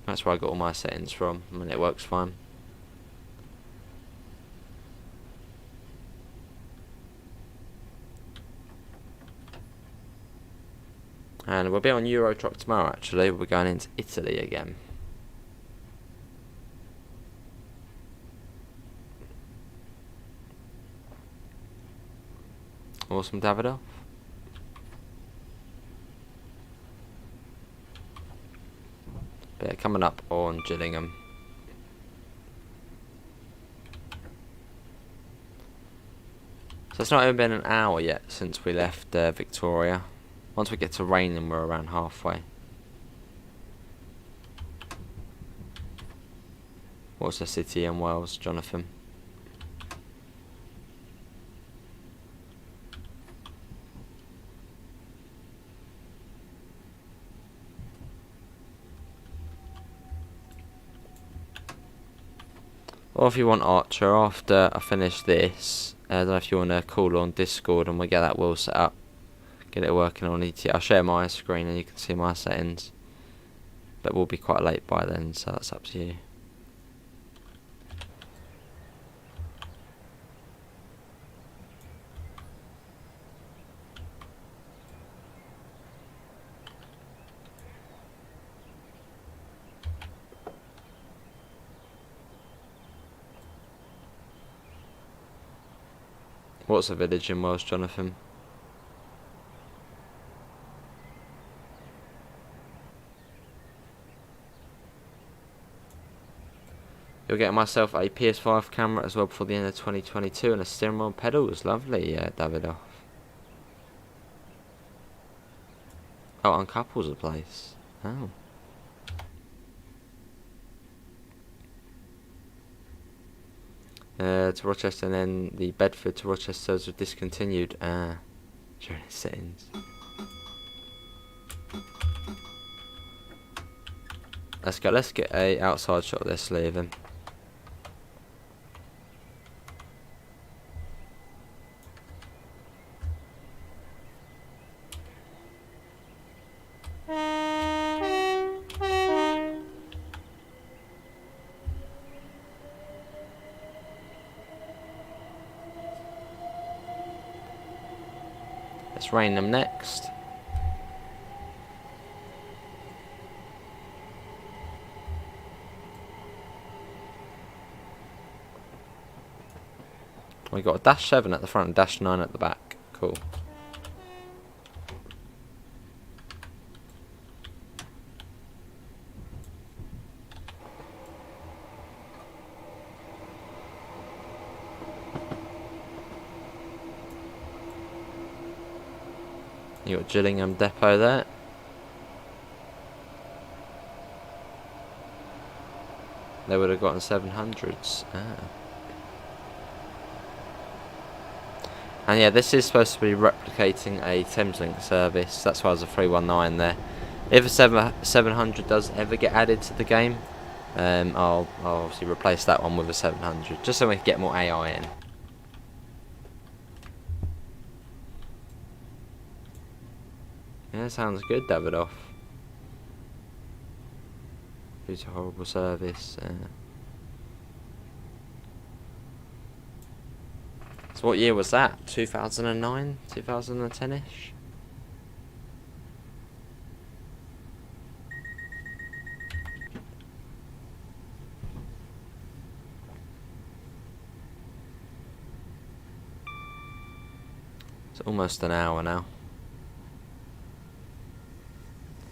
That's where I got all my settings from, and it works fine. And we'll be on Euro Truck tomorrow, actually. We're going into Italy again. Awesome, Davido. But yeah, coming up on Gillingham. So it's not even been an hour yet since we left Victoria. Once we get to Rainham, we're around halfway. What's the city in Wales, Jonathan? Or if you want, Archer, after I finish this, I don't know if you want to call on Discord and we'll get that wheel set up. Get it working on ET. I'll share my screen and you can see my settings. But we'll be quite late by then, so that's up to you. What's a village in Wales, Jonathan? You're getting myself a PS5 camera as well before the end of 2022 and a steering wheel pedals. Lovely, Davido. Oh, uncouples a place. Oh. To Rochester, and then the Bedford to Rochester were discontinued during the settings. Let's go. Let's get a outside shot of this leaving. Let's rain them next. We got a -7 at the front and -9 at the back. Cool. You got Gillingham Depot there. They would have gotten 700s. And yeah, this is supposed to be replicating a Thameslink service. That's why there's a 319 there. If a 700 does ever get added to the game, I'll obviously replace that one with a 700, just so we can get more AI in. Yeah, sounds good, Davidoff. It's a horrible service. So what year was that? 2009? 2010-ish? It's almost an hour now.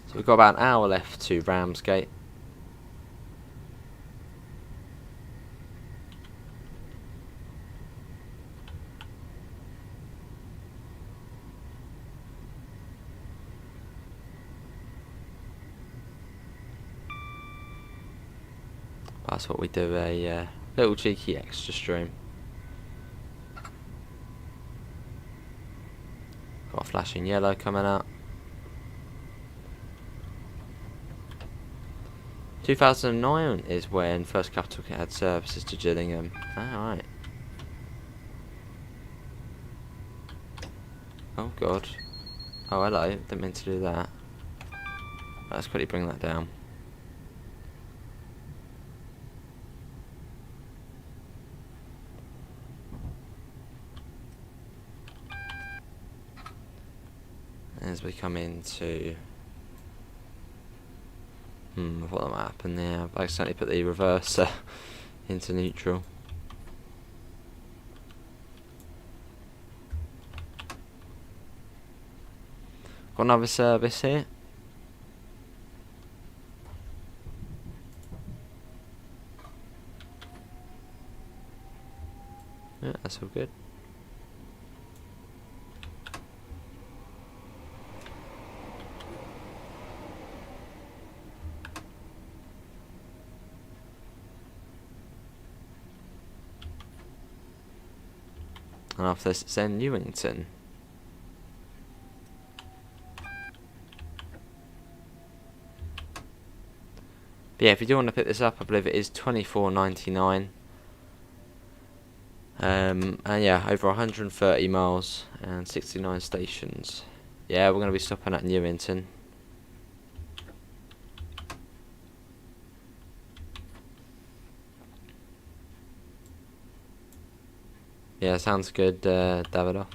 So we've got about an hour left to Ramsgate. That's what we do, a little cheeky extra stream. Got a flashing yellow coming out. 2009 is when First Capital had services to Gillingham. Alright. Oh god. Oh hello, didn't mean to do that. Let's quickly bring that down. As we come into... I thought that might happen there. I've accidentally put the reverser into neutral. Got another service here. Yeah, that's all good. And after this, it's in Newington. But yeah, if you do want to pick this up, I believe it is £24.99. And yeah, over 130 miles and 69 stations. Yeah, we're going to be stopping at Newington. Yeah, sounds good, Davidoff.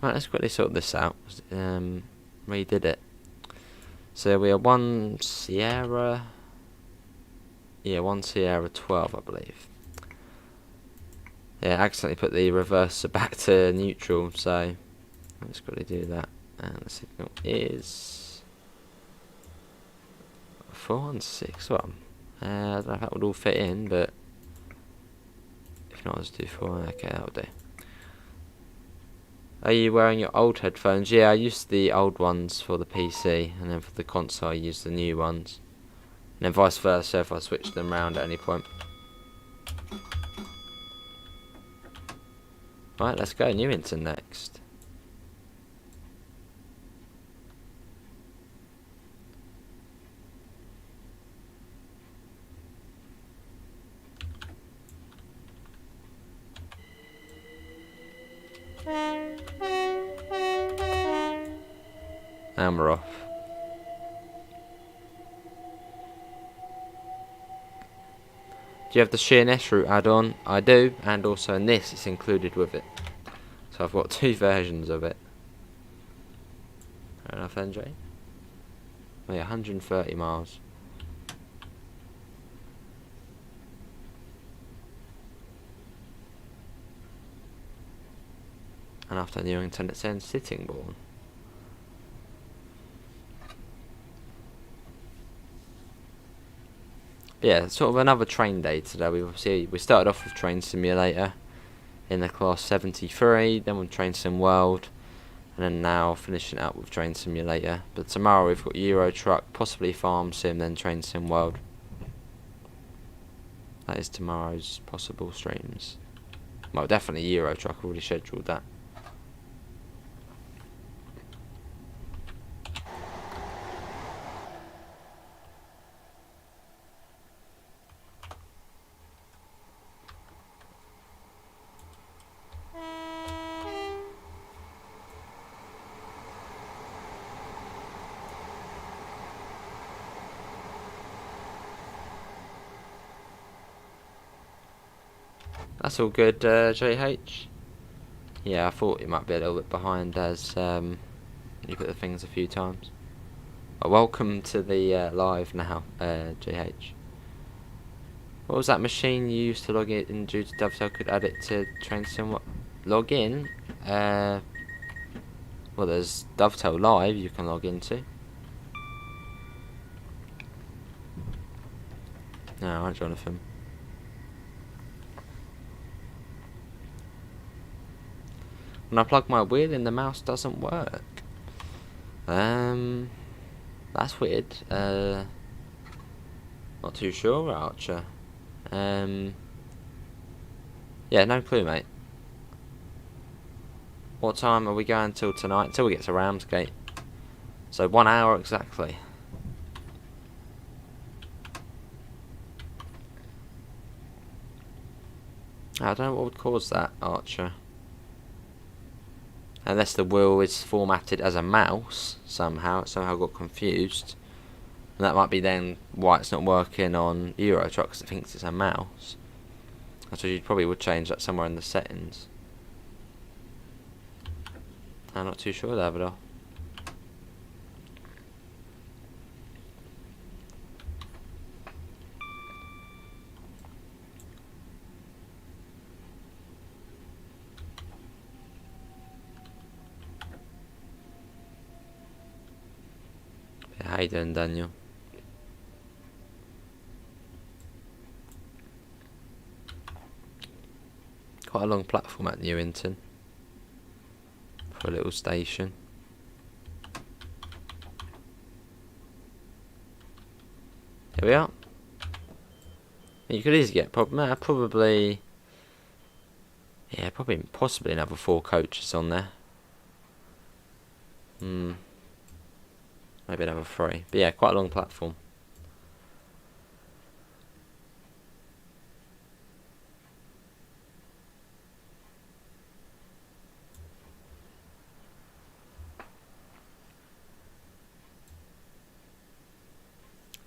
Right, let's quickly sort this out. Redid it. So we are 1 Sierra. Yeah, 1 Sierra 12, I believe. Yeah, I accidentally put the reverser back to neutral, so let's quickly do that. And the signal is 416. I don't know if that would all fit in, but if not, let's do 4. Okay, that'll do. Are you wearing your old headphones? Yeah, I used the old ones for the PC, and then for the console I used the new ones. And then vice versa if I switch them around at any point. Right, let's go Newington next. And we're off. Do you have the Sheerness route add-on? I do, and also in this it's included with it. So I've got 2 versions of it. Fair enough, NJ. Oh yeah, 130 miles. And after Newington it's in Sittingbourne. Yeah, sort of another train day today. We started off with Train Simulator in the class 73, then with Train Sim World, and then now finishing up with Train Simulator. But tomorrow we've got Euro Truck, possibly Farm Sim, then Train Sim World. That is tomorrow's possible streams. Well, definitely Euro Truck. I've already scheduled that. That's all good, JH. Yeah, I thought it might be a little bit behind as you put the things a few times. Well, welcome to the live now, JH. What was that machine you used to log in due to Dovetail could add it to Train Sim? Log in? Well, there's Dovetail Live you can log into. No, alright, Jonathan. When I plug my wheel in, the mouse doesn't work. That's weird. Not too sure, Archer. Yeah, no clue, mate. What time are we going till tonight? Until we get to Ramsgate. So 1 hour exactly. I don't know what would cause that, Archer. Unless the wheel is formatted as a mouse somehow. It somehow got confused. And that might be then why it's not working on Euro Truck, because it thinks it's a mouse. So you probably would change that somewhere in the settings. I'm not too sure, Davido. How you doing, Daniel? Quite a long platform at Newington for a little station. Here we are. You could easily get probably, yeah, possibly another 4 coaches on there. Maybe another 3. But yeah, quite a long platform.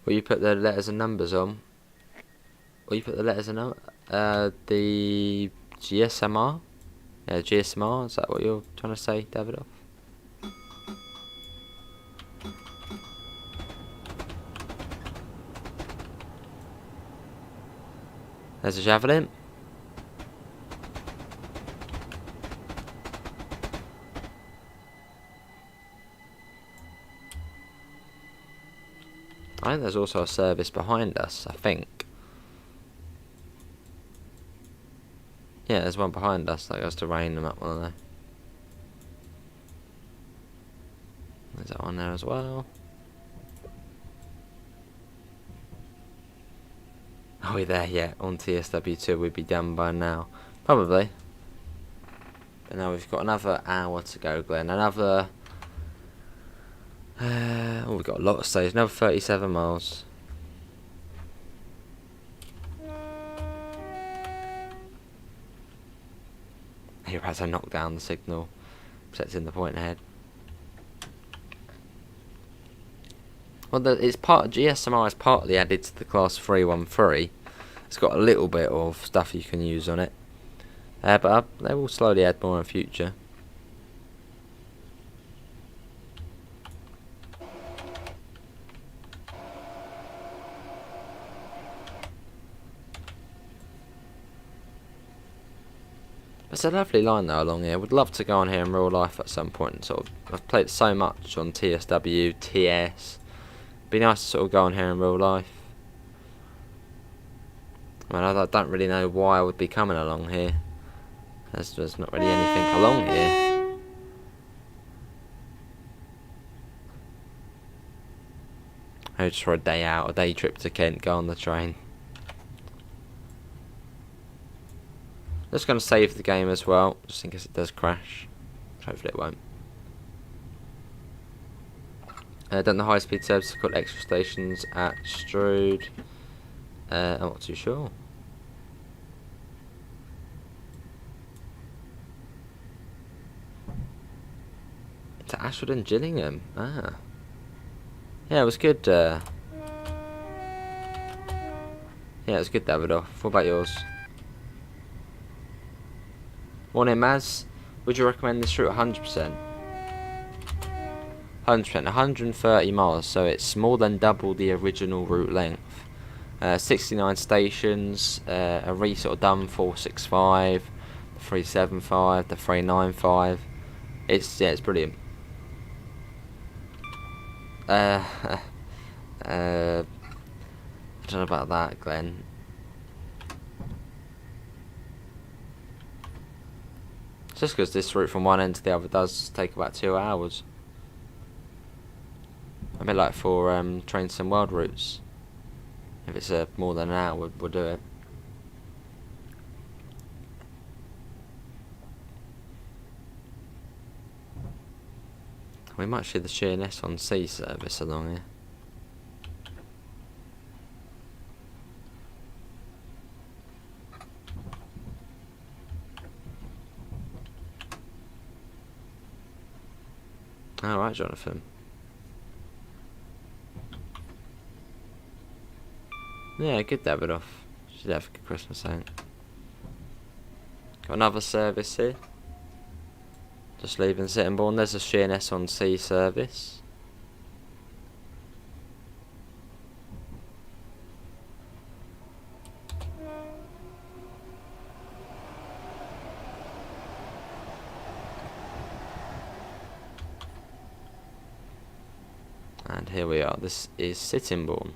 Will you put the letters and numbers on? Will you put the letters and the GSMR? Yeah, GSMR, is that what you're trying to say, Davidoff? There's a javelin. I think there's also a service behind us, I think. Yeah, there's one behind us that goes to Rainham up one there. There's that one there as well. Are we there yet? On TSW2 we'd be done by now. Probably. But now we've got another hour to go, Glenn. Another... oh, we've got a lot of stages. Another 37 miles. Here as I knock down the signal. Protecting the point ahead. Well, it's part GSMR is partly added to the class 313. It's got a little bit of stuff you can use on it, but they will slowly add more in future. It's a lovely line though along here. Would love to go on here in real life at some point. Sort of, I've played so much on TSW, TS. Be nice to sort of go on here in real life. I mean, I don't really know why I would be coming along here. There's not really anything along here. Maybe just for a day out, a day trip to Kent, go on the train. Just going to save the game as well, just in case it does crash. Hopefully it won't. Done the high speed service, got extra stations at Strood. I'm not too sure. To Ashford and Gillingham. Ah. Yeah, it was good. Yeah, it was good, Davidoff. What about yours? Morning, Maz. Would you recommend this route 100%? 100%, 130 miles, so it's more than double the original route length. 69 stations, a sort of done 465, the 375, the 395. It's brilliant. I don't know about that, Glenn. Just because this route from one end to the other does take about 2 hours. A bit like for Train Sim World routes. If it's more than an hour, we'll do it. We might see the Sheerness on sea service along here. Alright, Jonathan. Yeah, good Davidoff. Should have a good Christmas, I think. Got another service here. Just leaving Sittingbourne. There's a Sheerness on sea service. And here we are. This is Sittingbourne.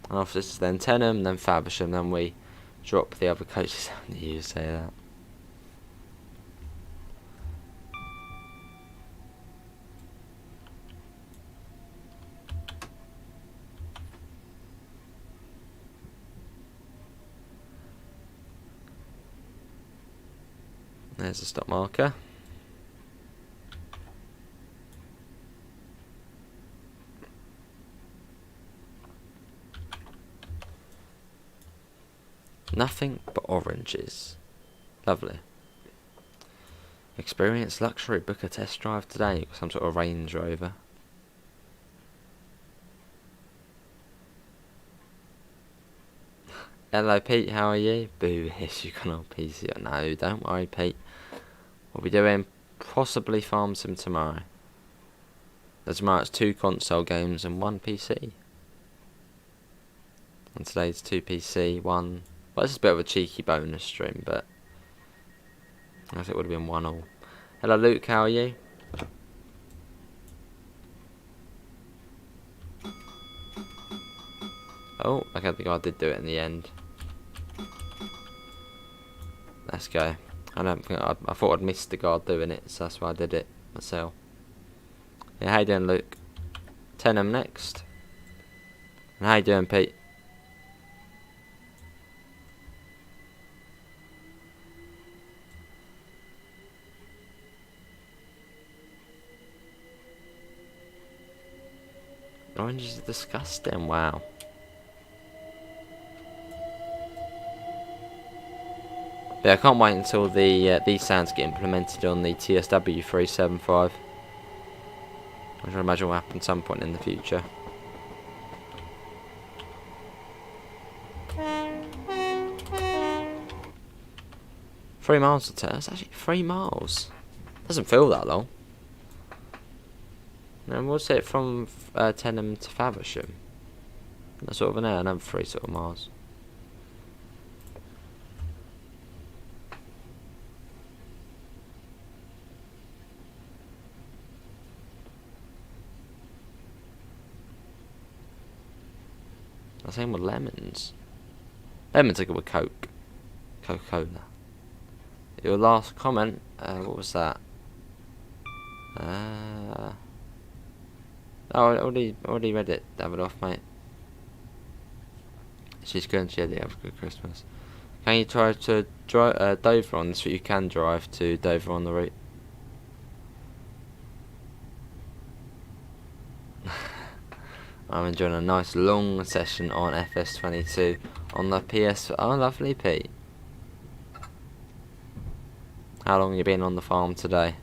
And after this is then Tenham, then Faversham, then we drop the other coaches. You say that. There's a stop marker. Nothing but oranges. Lovely. Experience luxury. Book a test drive today. Some sort of Range Rover. Hello Pete, how are you? Boo, yes, you can on PC. No, don't worry Pete. We'll be doing possibly Farm Sim tomorrow. As tomorrow it's 2 console games and 1 PC. And today's 2 PC, 1... Well, this is a bit of a cheeky bonus stream, but I guess it would have been 1 all. Hello Luke, how are you? Oh, okay, the guy did do it in the end. Let's go. I thought I'd missed the guard doing it, so that's why I did it myself. Yeah, how you doing, Luke? Tenham next. And how you doing, Pete? Oranges are disgusting, wow. But I can't wait until these sounds get implemented on the TSW 375. I can imagine will happen at some point in the future. Three miles to turn. That's actually 3 miles. Doesn't feel that long. And what's it from Tenham to Faversham? That's sort of an hour, another 3 sort of miles. The same with lemons. Lemons are good with Coke. Coca-Cola. Your last comment, what was that? Oh, I already read it. Have it off, mate. She's good. She had have a good Christmas. Can you try to drive Dover on this route? You can drive to Dover on the route. I'm enjoying a nice long session on FS22 on the PS. Oh, lovely, Pete. How long have you been on the farm today?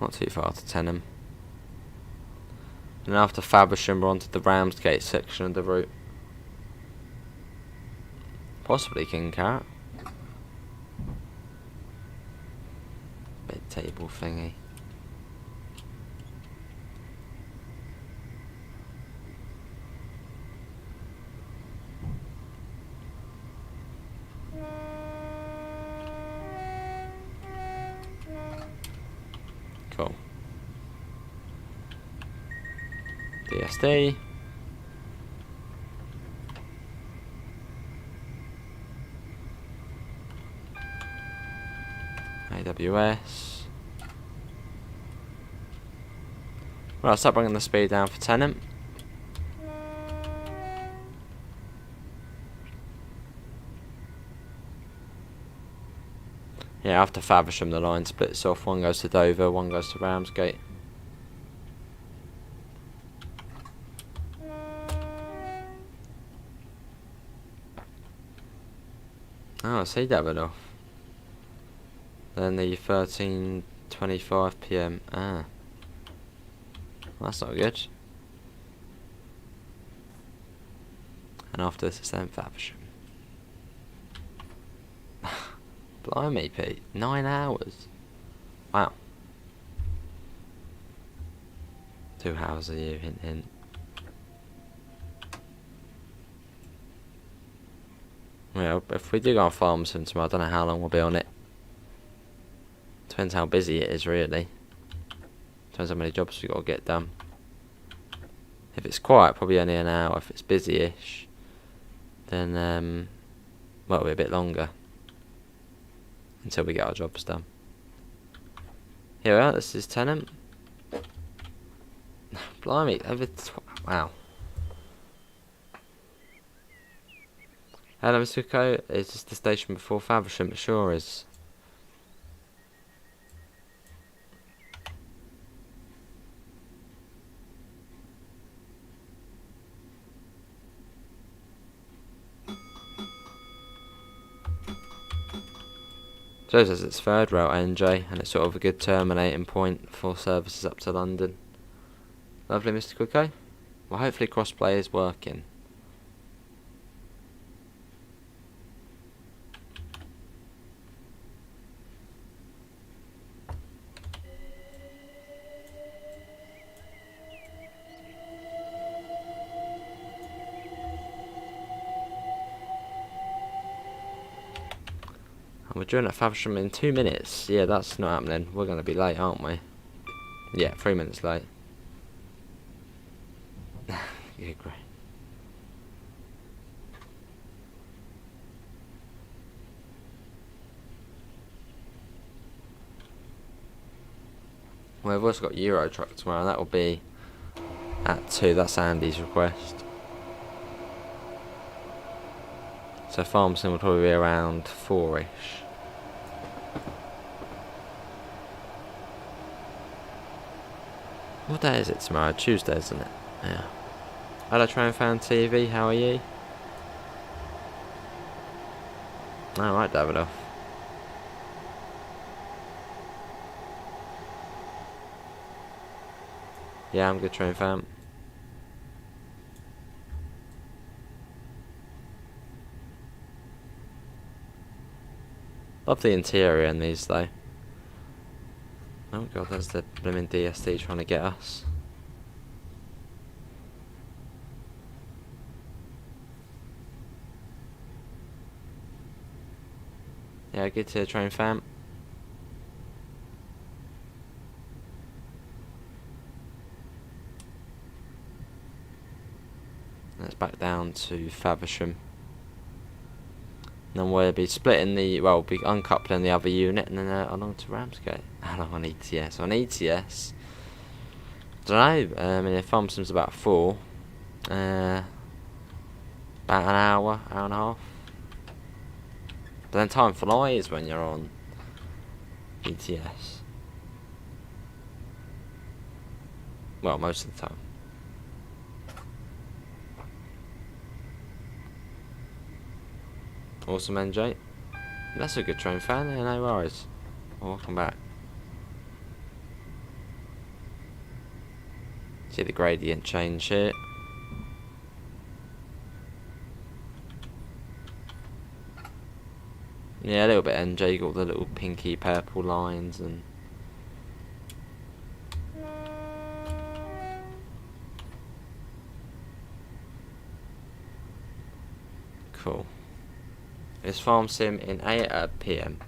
Not too far to Tenham. And after Faversham, we're onto the Ramsgate section of the route. Possibly King Carrot. Bit table thingy. Cool. DSD. AWS. Right, I'll start bringing the speed down for Tenham. Yeah, after Faversham the line splits off. One goes to Dover, one goes to Ramsgate. Oh, I see Davidoff. Then the 13:25 PM. Ah. Well, that's not good. And after this is then Faversham. Blimey, Pete. 9 hours. Wow. 2 hours a year, hint hint. Well, if we do go on Faversham tomorrow, I don't know how long we'll be on it. Depends how busy it is, really. Depends how many jobs we've got to get done. If it's quiet, probably only an hour. If it's busy-ish, then, well, it'll be a bit longer. Until we get our jobs done. Here we are, this is Tenham. Blimey, wow. Hello, Mr. Coe. Is this the station before Faversham? It sure is. Joe says it's third rail NJ, and it's sort of a good terminating point for services up to London. Lovely, Mr. Coco. Well, hopefully crossplay is working. We're due at Faversham in 2 minutes. Yeah, that's not happening. We're going to be late, aren't we? Yeah, 3 minutes late. Yeah, great. Well, we've also got Euro Truck tomorrow. That will be at 2. That's Andy's request. So Farmson will probably be around 4-ish. What day is it tomorrow? Tuesday, isn't it? Yeah. Hello, Train Fan TV. How are you? Alright, Davidoff. Yeah, I'm good, Train Fan. Love the interior in these, though. Oh god, there's the blooming DSD trying to get us. Yeah, good to Train Fam. us back down to Faversham. Then we'll be splitting we'll be uncoupling the other unit and then along to Ramsgate. Along on ETS. On ETS, don't know. I mean, Faversham's about 4. About an hour and a half. But then time flies when you're on ETS. Well, most of the time. Awesome, NJ. That's a good train fan. Yeah, no worries. Welcome back. See the gradient change here. Yeah, a little bit NJ. You got the little pinky purple lines and. Cool. It's farm sim in 8 PM.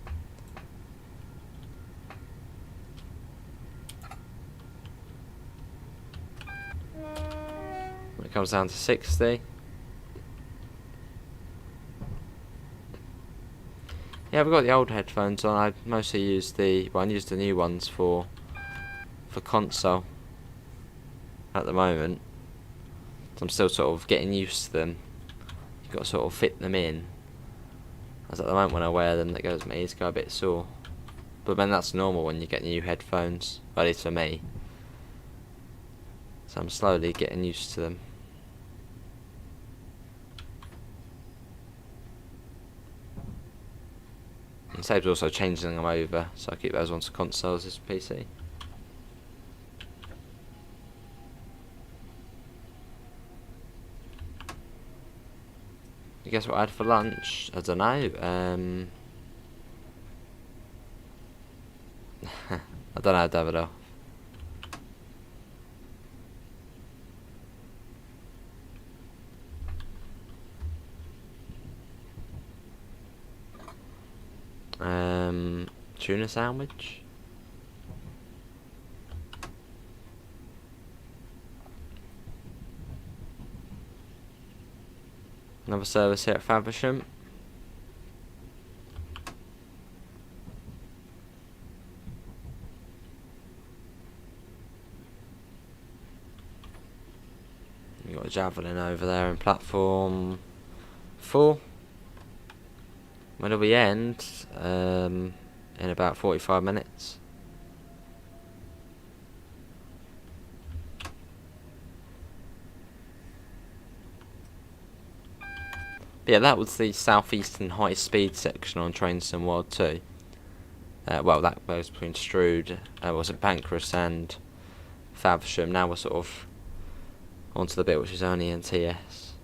When it comes down to 60. Yeah, I've got the old headphones on. I mostly use I use the new ones for console at the moment. So I'm still sort of getting used to them. You've got to sort of fit them in. As at the moment when I wear them, my ears go a bit sore. But then that's normal when you get new headphones, at least for me. So I'm slowly getting used to them. And saves also changing them over, so I keep those onto consoles as PC. You guess what I had for lunch? I don't know. I don't know, Davido. Tuna sandwich. Another service here at Faversham. You've got a Javelin over there in platform 4. When do we end? In about 45 minutes. Yeah, that was the southeastern high speed section on Train Sim World 2. Well, that goes between Strood, was it Pancras and Faversham. Now we're sort of onto the bit which is only in TS.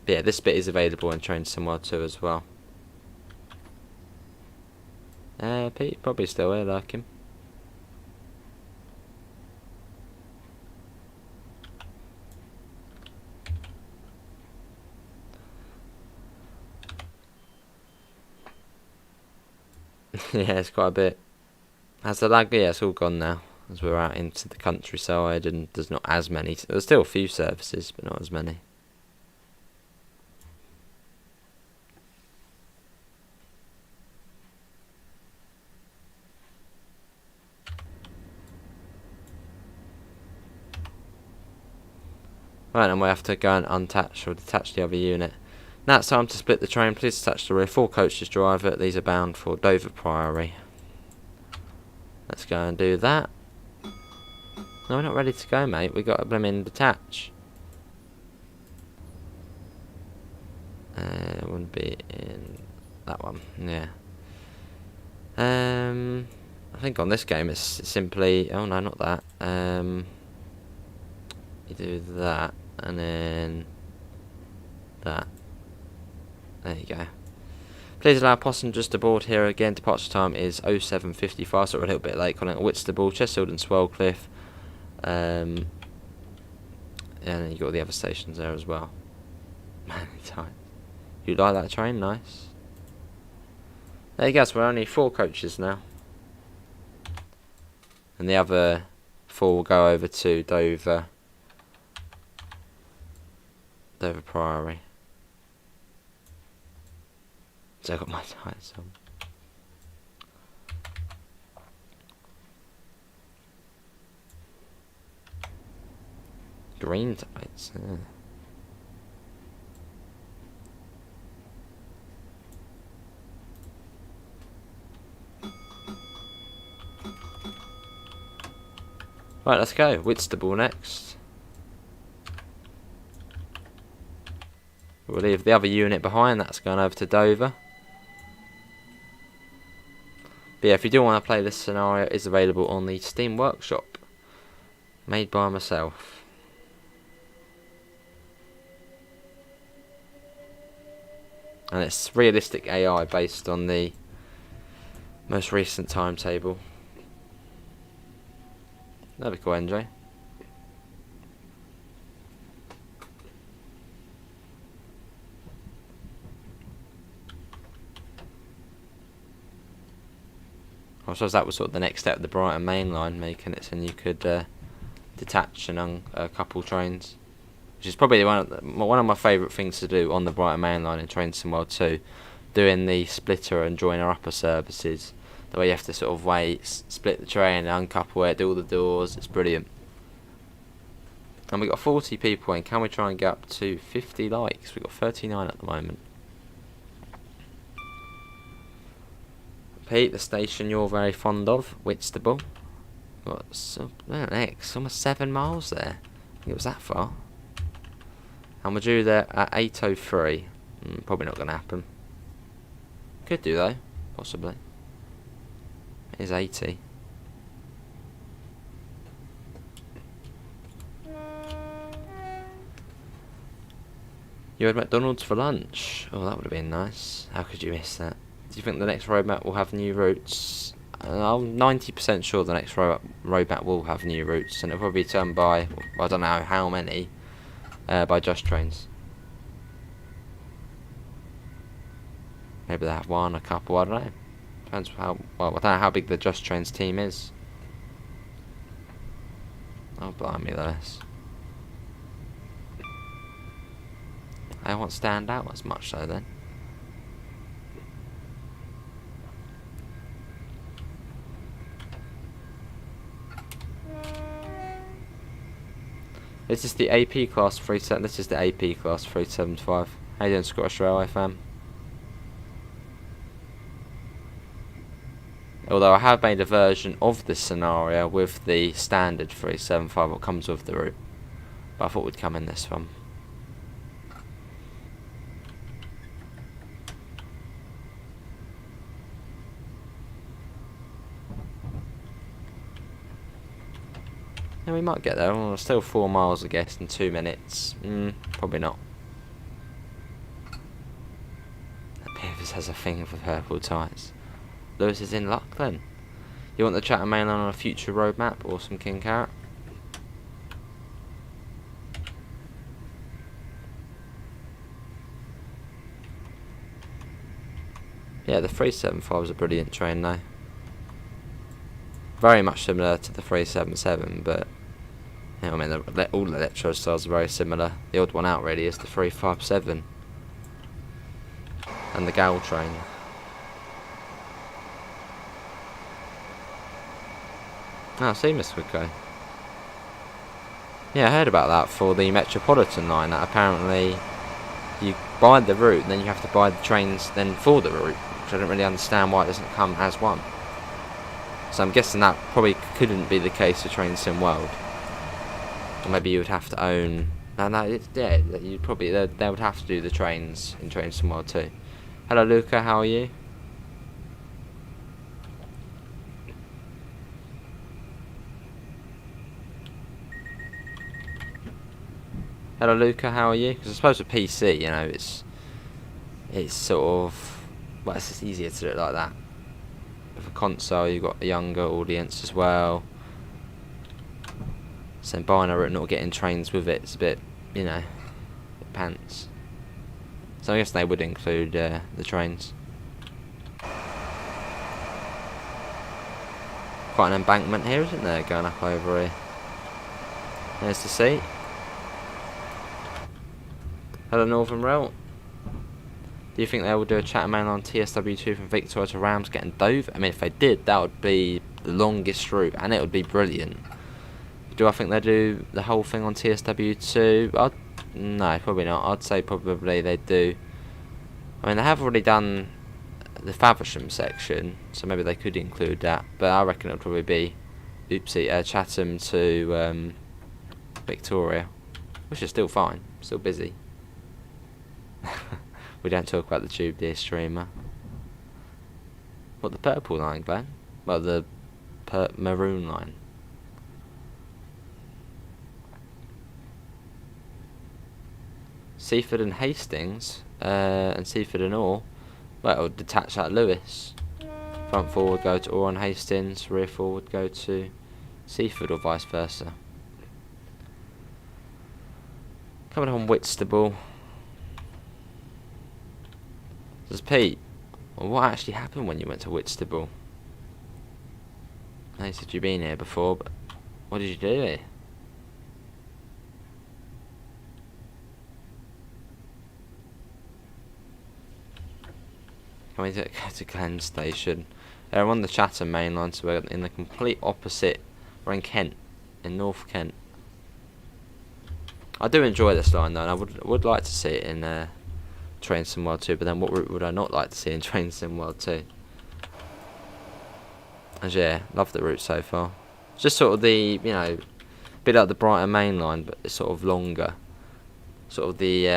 But yeah, this bit is available in Train Sim World 2 as well. Pete probably still here, like him. Yeah, it's quite a bit. Has the lag? Yeah, it's all gone now. As we're out into the countryside and there's not as many. There's still a few services, but not as many. Right, and we have to go and unattach or detach the other unit. Now it's time to split the train. Please attach the rear. 4 coaches driver. These are bound for Dover Priory. Let's go and do that. No, we're not ready to go, mate. We've got to blimmin' detach. It wouldn't be in that one. Yeah. I think on this game it's simply... Oh, no, not that. You do that, and then... that. There you go. Please allow passengers to board here again. Departure time is 07:55, so we're a little bit late. Calling at Whitstable, Chesterfield and Swellcliffe. And then you got the other stations there as well. Man, tight. You like that train? Nice. There you go, so we're only 4 coaches now. And the other 4 will go over to Dover Dover Priory. So I got my tights on. Green tights. Yeah. Right, let's go. Whitstable next. We'll leave the other unit behind. That's going over to Dover. But yeah, if you do want to play this scenario, it is available on the Steam Workshop. Made by myself. And it's realistic AI based on the most recent timetable. That'd be cool, NJ. I suppose that was sort of the next step of the Brighton Mainline, making it so you could detach and couple trains, which is probably one of my favourite things to do on the Brighton Mainline in Train Sim World 2, doing the splitter and joiner upper services. The way you have to sort of wait, split the train, uncouple it, do all the doors. It's brilliant. And we got 40 people in. Can we try and get up to 50 likes? We've got 39 at the moment. Pete, the station you're very fond of, Whitstable. What's next? Almost 7 miles there. I think it was that far. And we're due there at 8:03. Probably not going to happen. Could do though, possibly. It is 80. You had McDonald's for lunch. Oh, that would have been nice. How could you miss that? Do you think the next road map will have new routes? I'm 90% sure the next road map will have new routes, and it'll probably be turned by, I don't know how many, by Just Trains. Maybe they have one, a couple, I don't know. Depends how, well, I don't know how big the Just Trains team is. Oh, blimey, Lewis. They won't stand out as much, though, then. This is the AP class 37. This is the AP class 375. How you doing, Scottish Railway fam? Although I have made a version of this scenario with the standard 375, what comes with the route, but I thought we'd come in this one. Yeah, we might get there. Well, still 4 miles, I guess, in 2 minutes. Probably not. Beavis has a thing for purple tyres. Lewis is in luck then. You want the Chatham Mainline on a future road map or some King Carrot? Yeah, the 375 is a brilliant train though. Very much similar to the 377, but yeah, I mean, all the electro styles are very similar. The odd one out really is the 357 and the Gal train. Ah, see, Miss Wicko. Yeah, I heard about that for the Metropolitan line, that apparently you buy the route and then you have to buy the trains then for the route, which I don't really understand why it doesn't come as one. So I'm guessing that probably couldn't be the case for Train Sim World. Or maybe you would have to own... yeah, you'd probably... They would have to do the trains in Train Sim World too. Hello Luca, how are you? Hello Luca, how are you? Because I suppose with PC, you know, it's sort of... Well, it's just easier to do it like that. With a console, you've got a younger audience as well. So buying a route and not getting trains with it, it's a bit, you know, a bit pants. So I guess they would include the trains. Quite an embankment here, isn't there, going up over here. There's the seat. Hello Northern Rail. Do you think they will do a Chatham Mainline TSW2 from Victoria to Ramsgate and Dover? I mean, if they did, that would be the longest route, and it would be brilliant. Do I think they do the whole thing on TSW2? No, probably not. I'd say probably they do. I mean, they have already done the Faversham section, so maybe they could include that. But I reckon it would probably be, Chatham to Victoria, which is still fine, still busy. We don't talk about the tube, dear streamer. What, the purple line, Glenn? Well, the maroon line. Seaford and Hastings, and Seaford and Orr. Well, detach at Lewis. Front forward go to Orr and Hastings, rear forward go to Seaford, or vice versa. Coming on Whitstable. Says Pete, well, what actually happened when you went to Whitstable? They said you've been here before, but what did you do here? Coming to Glen Station. We're on the Chatham Mainline, so we're in the complete opposite. We're in Kent, in North Kent. I do enjoy this line though, and I would like to see it in Train Sim World 2, but then what route would I not like to see in Train Sim World 2? And yeah, love the route so far. It's just sort of the, bit like the Brighton Mainline, but it's sort of longer. Sort of the,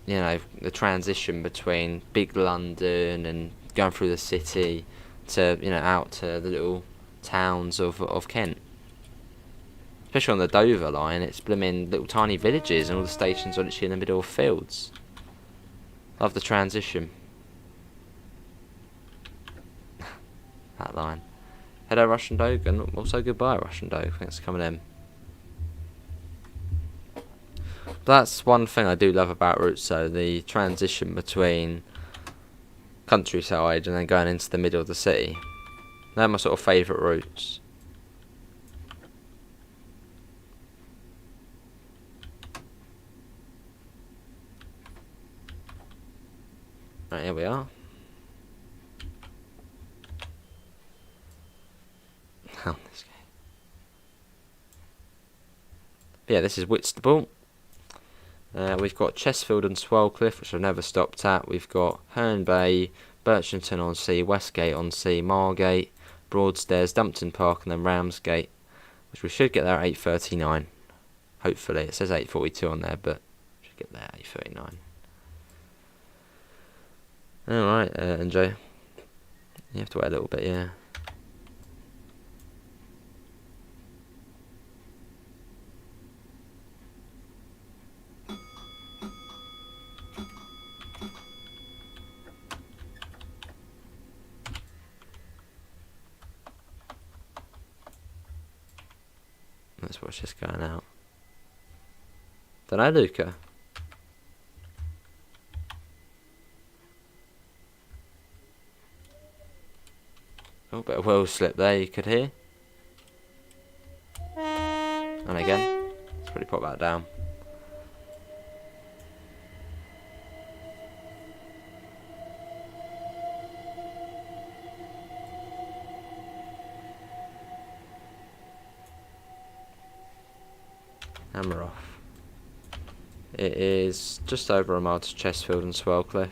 the transition between big London and going through the city to, out to the little towns of Kent. Especially on the Dover line, it's blooming little tiny villages and all the stations are literally in the middle of fields. Love the transition. That line. Hello Russian Dog, and also goodbye Russian Dog, thanks for coming in. That's one thing I do love about routes though, the transition between countryside and then going into the middle of the city. They're my sort of favourite routes. Right, here we are. Oh, this game. But yeah, this is Whitstable. We've got Chesfield and Swellcliffe, which I've never stopped at. We've got Herne Bay, Birchington on Sea, Westgate on Sea, Margate, Broadstairs, Dumpton Park, and then Ramsgate, which we should get there at 8:39. Hopefully, it says 8:42 on there, but we should get there at 8:39. Alright, Joe. You have to wait a little bit, yeah. Let's watch this going out. Dunno, Luca. Oh, bit of wheel slip there you could hear. And again, let's probably pop that down. And we're off. It is just over a mile to Chesfield and Swellcliffe.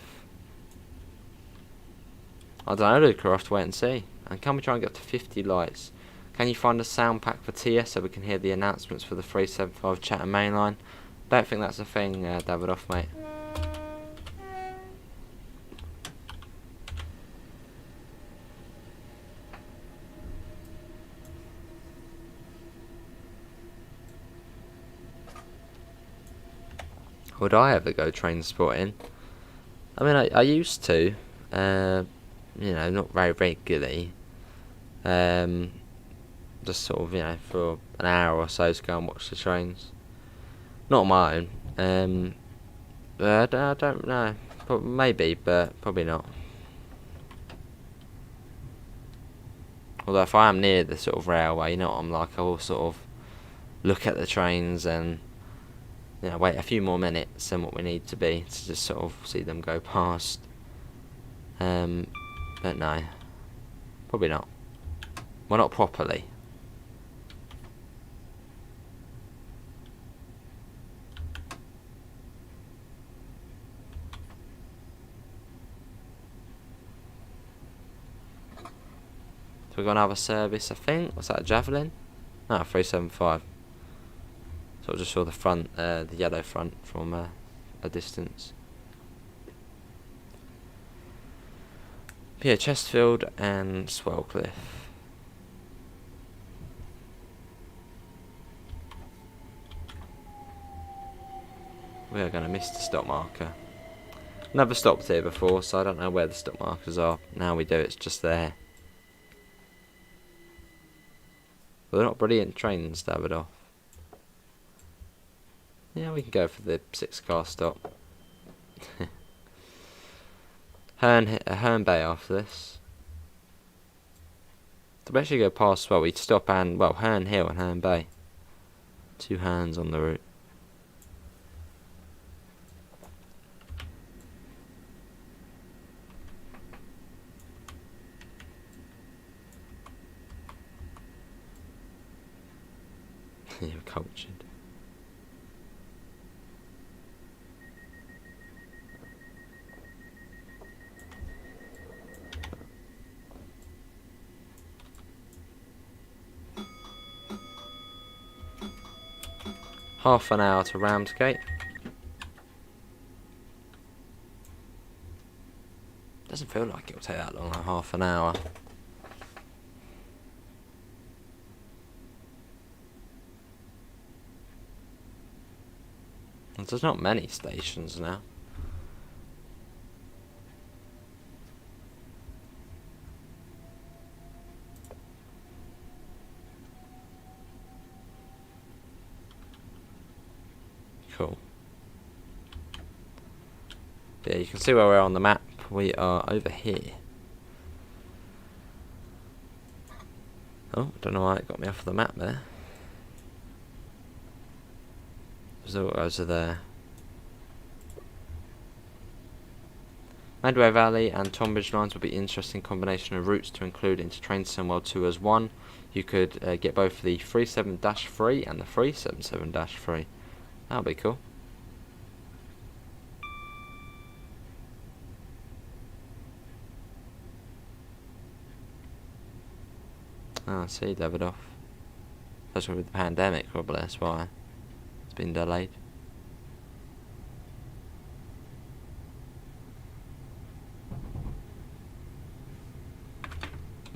I don't know, Luke, I'll have to wait and see. And can we try and get up to 50 lights? Can you find a sound pack for TS so we can hear the announcements for the 375 Chatham Mainline? Don't think that's a thing, Davidoff, mate. Would I ever go train spotting? I mean, I used to, not very regularly. Just sort of, for an hour or so to go and watch the trains. Not my own. But I don't know. Maybe, but probably not. Although if I am near the sort of railway, I'm like, I will sort of look at the trains and wait a few more minutes than what we need to be to just sort of see them go past. But no, probably not. Well, not properly. So we've got another service, I think. What's that, a Javelin? No, 375. So I just saw the front, the yellow front from a distance. Yeah, Chesterfield and Swellcliffe. We are going to miss the stop marker. Never stopped here before, so I don't know where the stop markers are. Now we do, it's just there. Well, they're not brilliant trains to have it off. Yeah, we can go for the 6-car stop. Herne Bay after this. So we actually go past, well, we stop and, well, Herne Hill and Herne Bay. 2 Hernes on the route. You're cultured. Half an hour to Ramsgate. Doesn't feel like it'll take that long, like half an hour. There's not many stations now. Cool. Yeah, you can see where we're on the map. We are over here. Oh, I don't know why it got me off the map there. So those are there. Medway Valley and Tonbridge lines will be an interesting combination of routes to include into Train Cenwell 2 as one. You could get both the 37-3 and the 377-3. That'll be cool. Oh, I see, Davidoff. That's with the pandemic, probably, that's why it's been delayed.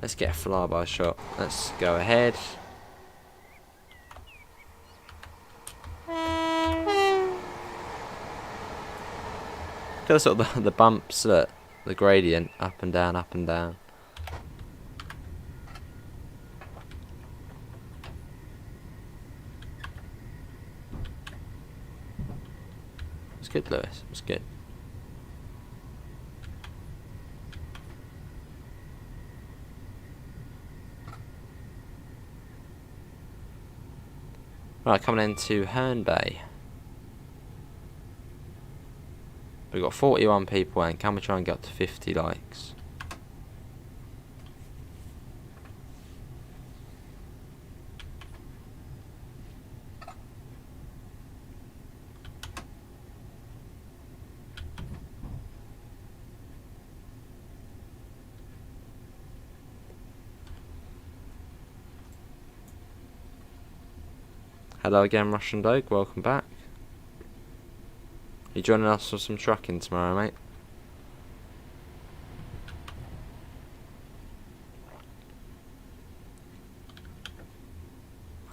Let's get a flyby shot. Let's go ahead. Look at sort of the bumps, the gradient, up and down, up and down. It's good, Lewis. It's good. Right, coming into Herne Bay. We've got 41 people and can we try and get up to 50 likes? Hello again, Russian Dog, welcome back. You joining us for some trucking tomorrow, mate?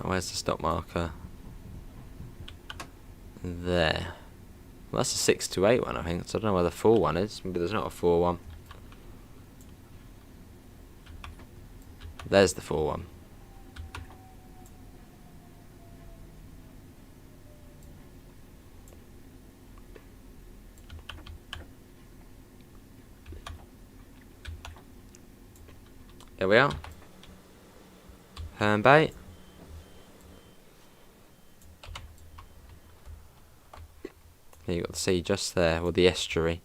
Oh, where's the stop marker? There. Well, that's a 6 to 8 one, I think, so I don't know where the 4 one is. Maybe there's not a 4 one. There's the 4 one. Here we are. Herne Bay. Yeah, you got the sea just there, or the estuary.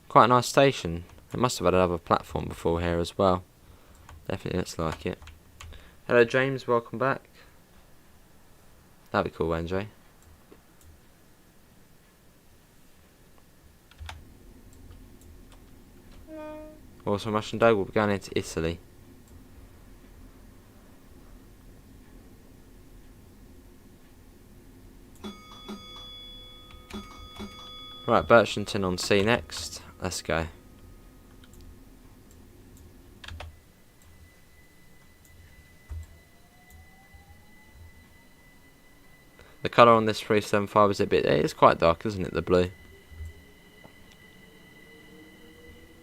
Quite a nice station. It must have had another platform before here as well. Definitely looks like it. Hello James, welcome back. That'd be cool, Andre. Also, Russian Dog will be going into Italy. Right, Birchington on Sea next. Let's go. The colour on this 375 is it is quite dark, isn't it, the blue?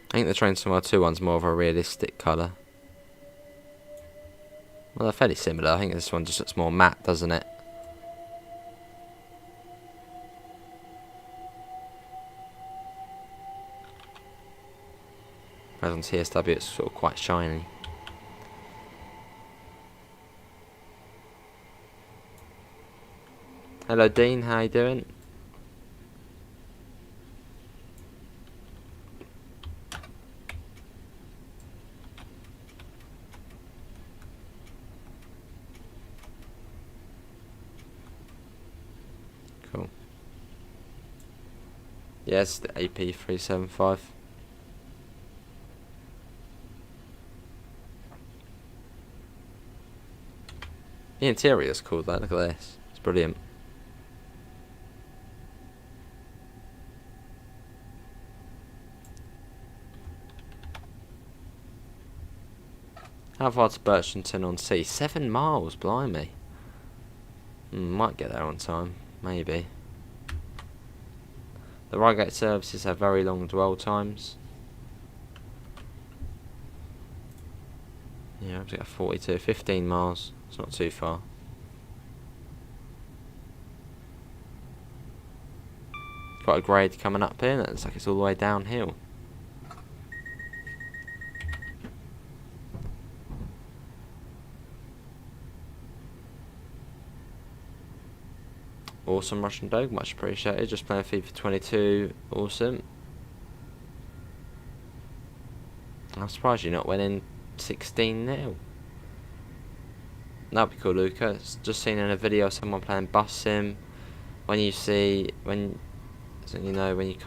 I think the Train Somewhere 2 one's more of a realistic colour. Well, they're fairly similar. I think this one just looks more matte, doesn't it? Whereas on TSW it's sort of quite shiny. Hello Dean, how you doing? Cool. Yes, the AP375. The interior's cool though, look at this. It's brilliant. How far to Birchington on Sea? 7 miles, blimey. Might get there on time, maybe. The Margate services have very long dwell times. Yeah, I've got 42, 15 miles. It's not too far. Got a grade coming up here. That looks like it's all the way downhill. Awesome Russian Dog, much appreciated. Just playing FIFA 22, awesome. I'm surprised you're not winning 16-0. That'd be cool, Luca. Just seen in a video someone playing Bus Sim. When you come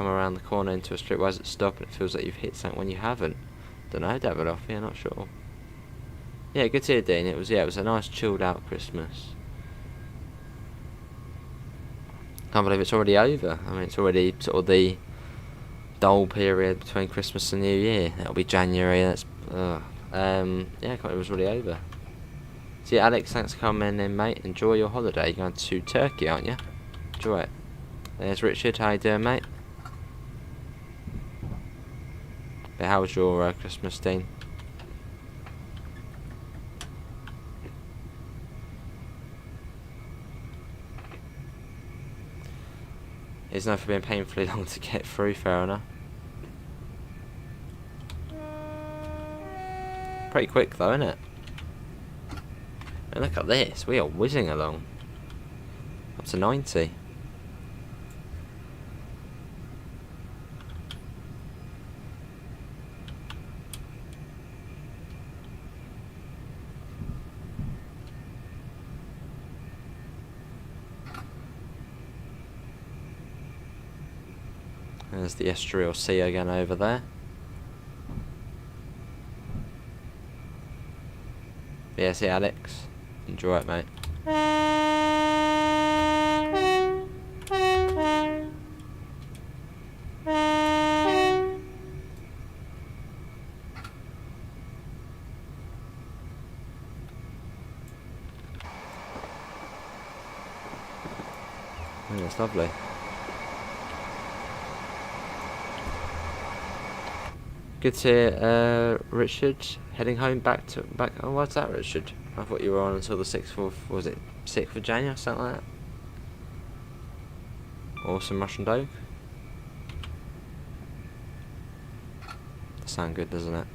around the corner into a strip, why does it stop and it feels like you've hit something when you haven't? Don't know, Davidoff, yeah, not sure. Yeah, good to hear, Dean. It was a nice chilled out Christmas. Can't believe it's already over. I mean, it's already sort of the dull period between Christmas and New Year. That'll be January. That's yeah, I can't believe it was already over. See, Alex, thanks for coming in, mate. Enjoy your holiday. You're going to Turkey, aren't you? Enjoy it. There's Richard. How you doing, mate? But how was your Christmas, Dean? It's known for being painfully long to get through, fair enough. Pretty quick though, isn't it? And look at this, we are whizzing along. Up to 90. There's the estuary or sea again over there. Yeah, see Alex. Enjoy it, mate. Oh, that's lovely. Good to hear, Richard. Heading home back. Oh, what's that, Richard? I thought you were on until the 6th of, was it 6th of January, something like that? Awesome Russian Dog. Sound good, doesn't it?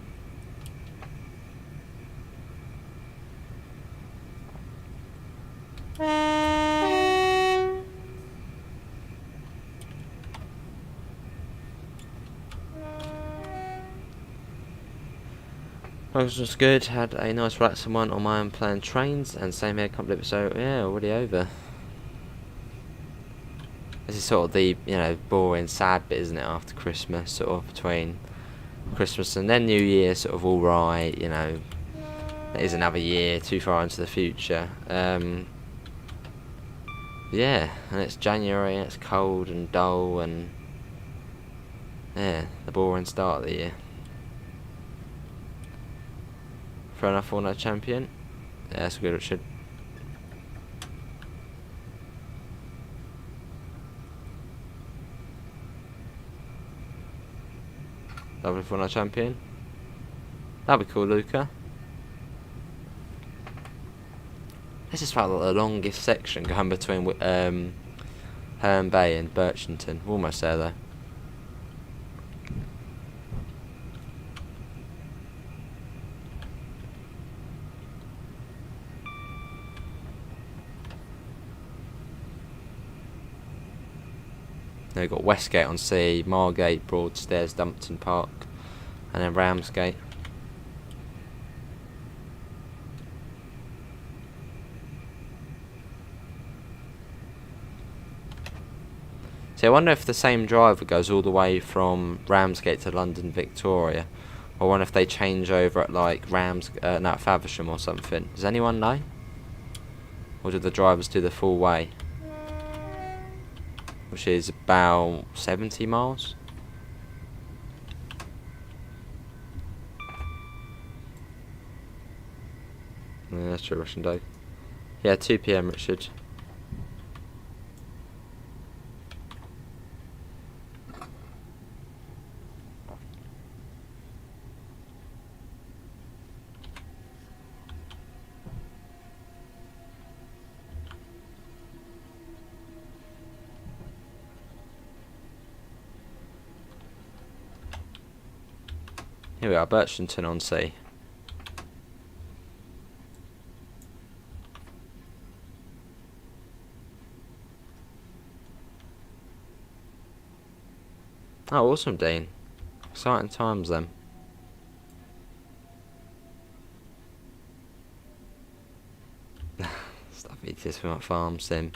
August was good, had a nice relaxing one on my own planned trains, and same here, can't believe it's so, yeah, already over. This is sort of the, boring, sad bit, isn't it, after Christmas, sort of between Christmas and then New Year, sort of alright, it is another year, too far into the future. Yeah, and it's January, and it's cold and dull, and yeah, the boring start of the year. Fair enough, 4-0 champion. Yeah, that's good, Richard. Lovely 4-0 champion. That'd be cool, Luca. This is about the longest section going between Herne Bay and Birchington. We're almost there though. Now we've got Westgate on Sea, Margate, Broadstairs, Dumpton Park, and then Ramsgate. So I wonder if the same driver goes all the way from Ramsgate to London Victoria, or I wonder if they change over at like Faversham or something. Does anyone know? Or do the drivers do the full way? Which is about 70 miles. Yeah, that's true, Russian dog. Yeah, 2 PM, Richard. Here we are, Birchington on Sea. Oh, awesome, Dean. Exciting times then. Stuff eats this, we might farm sim.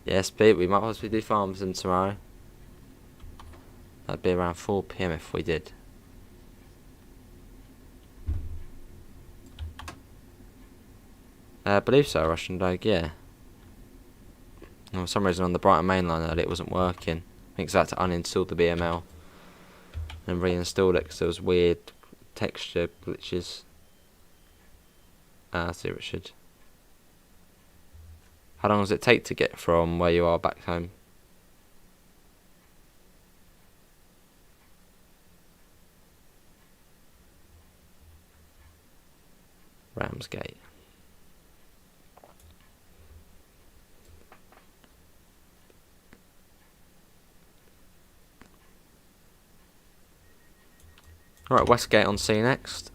Yes, Pete, we might possibly do farm sim tomorrow. That'd be around 4 PM if we did. I believe so, Russian dog, yeah. For some reason on the Brighton Mainline earlier it wasn't working. I think so I had to uninstall the BML and reinstall it because there was weird texture glitches. I see, Richard. How long does it take to get from where you are back home? Ramsgate. Alright, Westgate on Sea next.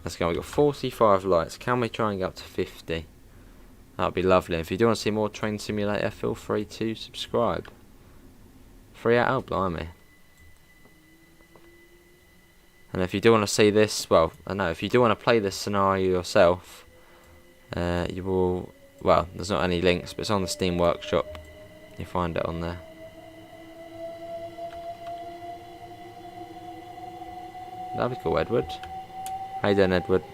Let's go, we've got 45 lights. Can we try and get up to 50? That would be lovely. If you do want to see more Train Simulator, feel free to subscribe. Free out, blimey. And if you do want to see this, well, I know, if you do want to play this scenario yourself, you will, well, there's not any links, but it's on the Steam Workshop. You find it on there. That'd be cool, Edward. How you doing, Edward?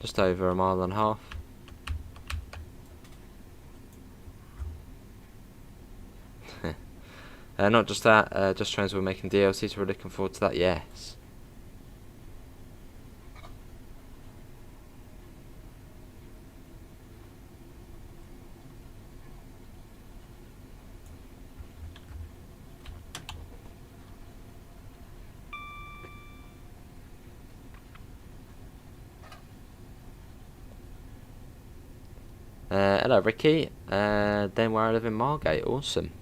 Just over a mile and a half. Not just that, Just Trains we're making DLC, so we're looking forward to that, yes. Hello, Ricky. Then where I live in Margate. Awesome.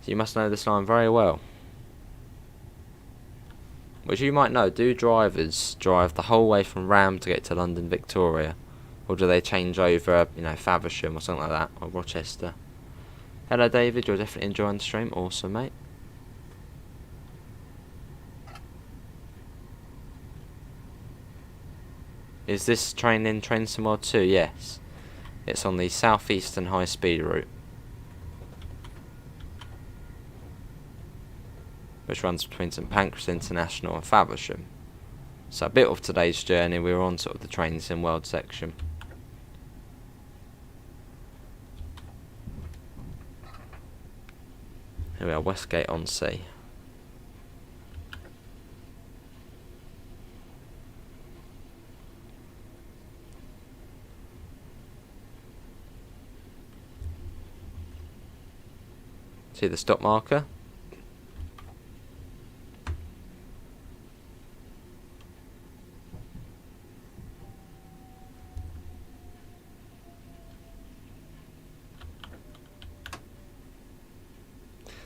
So you must know this line very well. Which you might know, do drivers drive the whole way from Ramsgate to London Victoria? Or do they change over, you know, Faversham or something like that, or Rochester? Hello David, you're definitely enjoying the stream. Awesome, mate. Is this train in Train Sim 2? Yes. It's on the southeastern high speed route, which runs between St Pancras International and Faversham. So a bit of today's journey, we were on sort of the Train Sim World section. Here we are, Westgate on Sea. See the stop marker?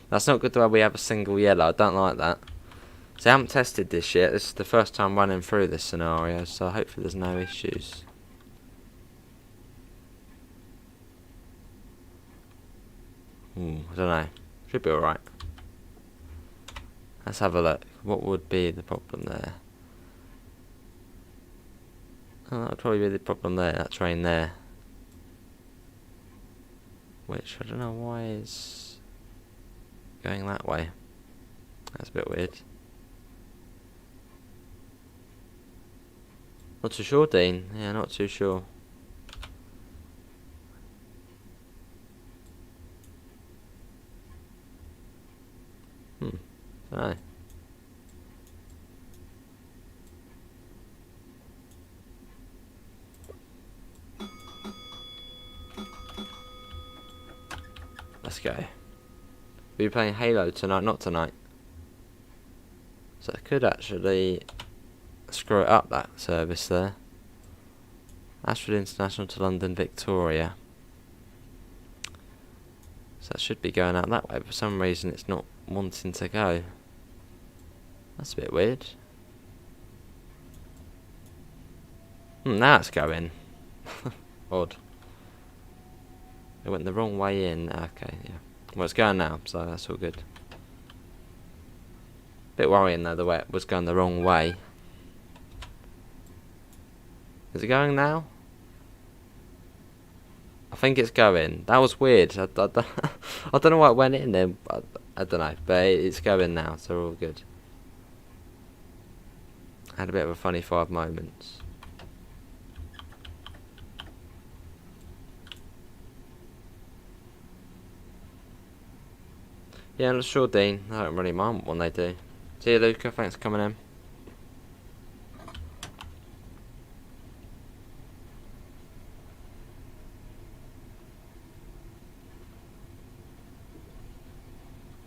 That's not good the way we have a single yellow. I don't like that. So I haven't tested this yet. This is the first time running through this scenario, so hopefully there's no issues. I don't know. Should be alright. Let's have a look. What would be the problem there? Oh, that would probably be the problem there, that train there. Which, I don't know why is going that way. That's a bit weird. Not too sure, Dean. Yeah, not too sure. Dunno. Let's go. We're playing Halo tonight, not tonight. So I could actually screw it up, that service there. Ashford International to London Victoria. So that should be going out that way, but for some reason it's not wanting to go. That's a bit weird. Now it's going. Odd. It went the wrong way in. Okay, yeah. Well, it's going now, so that's all good. Bit worrying though, the way it was going the wrong way. Is it going now? I think it's going. That was weird. I don't know why it went in there. I don't know, but it's going now, so we're all good. Had a bit of a funny 5 moments. Yeah, I'm not sure, Dean. I don't really mind what they do. See you, Luca. Thanks for coming in.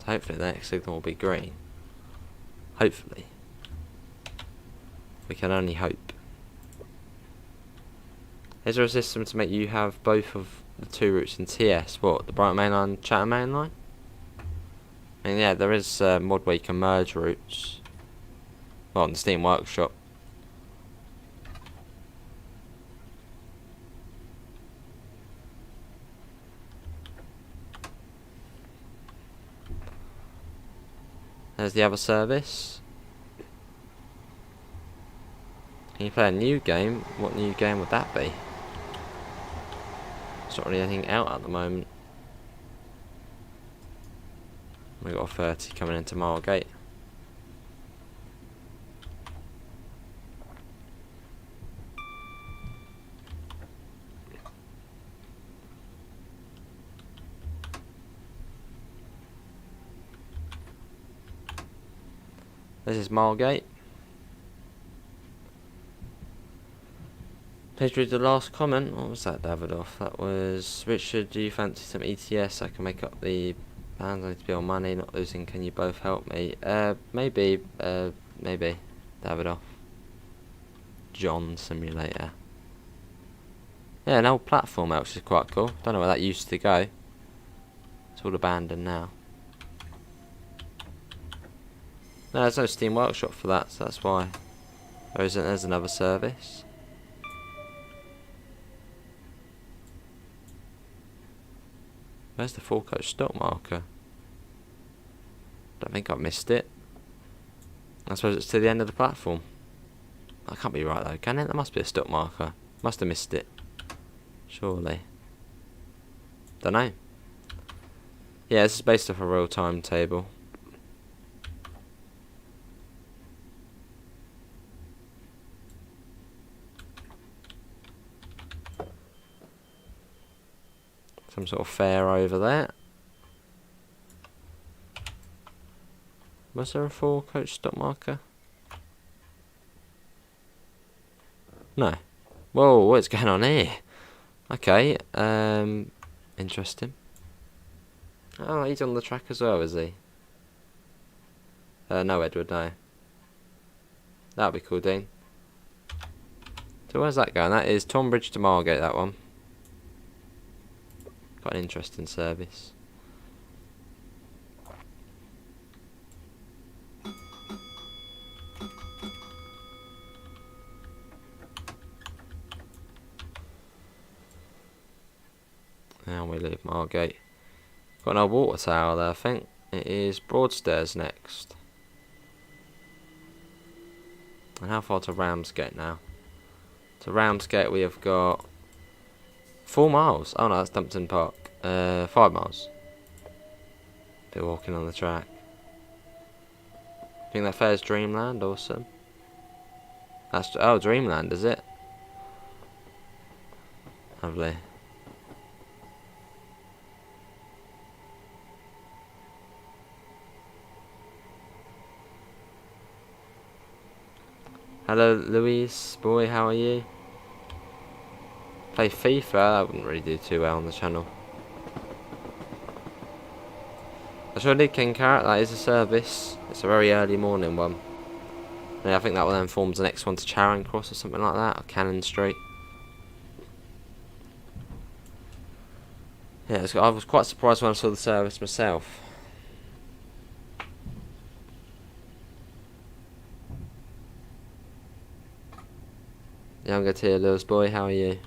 Hopefully the next signal will be green. Hopefully. We can only hope. Is there a system to make you have both of the 2 routes in TS? What, the Brighton Mainline, Chatham Mainline? I mean, yeah, there is a mod where you can merge routes. Well, in the Steam Workshop. There's the other service. Can you play a new game? What new game would that be? There's not really anything out at the moment. We've got a 30 coming into Margate. This is Margate. Please read the last comment. What was that, Davidoff? That was, Richard, do you fancy some ETS? I can make up the plans. I need to be on money, not losing. Can you both help me? Maybe, Davidoff. John Simulator. Yeah, an old platform, which is quite cool. Don't know where that used to go. It's all abandoned now. No, there's no Steam Workshop for that, so that's why. There isn't. There's another service. Where's the full coach stock marker? Don't think I've missed it. I suppose it's to the end of the platform. That can't be right though, can it? There must be a stock marker. Must have missed it. Surely. Don't know. Yeah, this is based off a real timetable. Some sort of fair over there. Was there a full coach stock marker? No. Whoa, what's going on here? Okay, interesting. Oh, he's on the track as well, is he? No, Edward, no. That'll be cool, Dean. So where's that going? That is Tonbridge to Margate, that one. Quite an interesting service. Now we leave Margate. Got an old water tower there, I think. It is Broadstairs next. And how far to Ramsgate now? To Ramsgate we have got 4 miles. Oh no, that's Dumpton Park. 5 miles. Bit walking on the track. I think that fair's Dreamland, awesome. That's Dreamland, is it? Lovely. Hello, Louise, boy, how are you? Play FIFA? That wouldn't really do too well on the channel. I sure did King Carrot, that is a service. It's a very early morning one. Yeah, I think that will then form the next one to Charing Cross or something like that, or Cannon Street. Yeah, I was quite surprised when I saw the service myself. Younger tier, Lewis boy, how are you?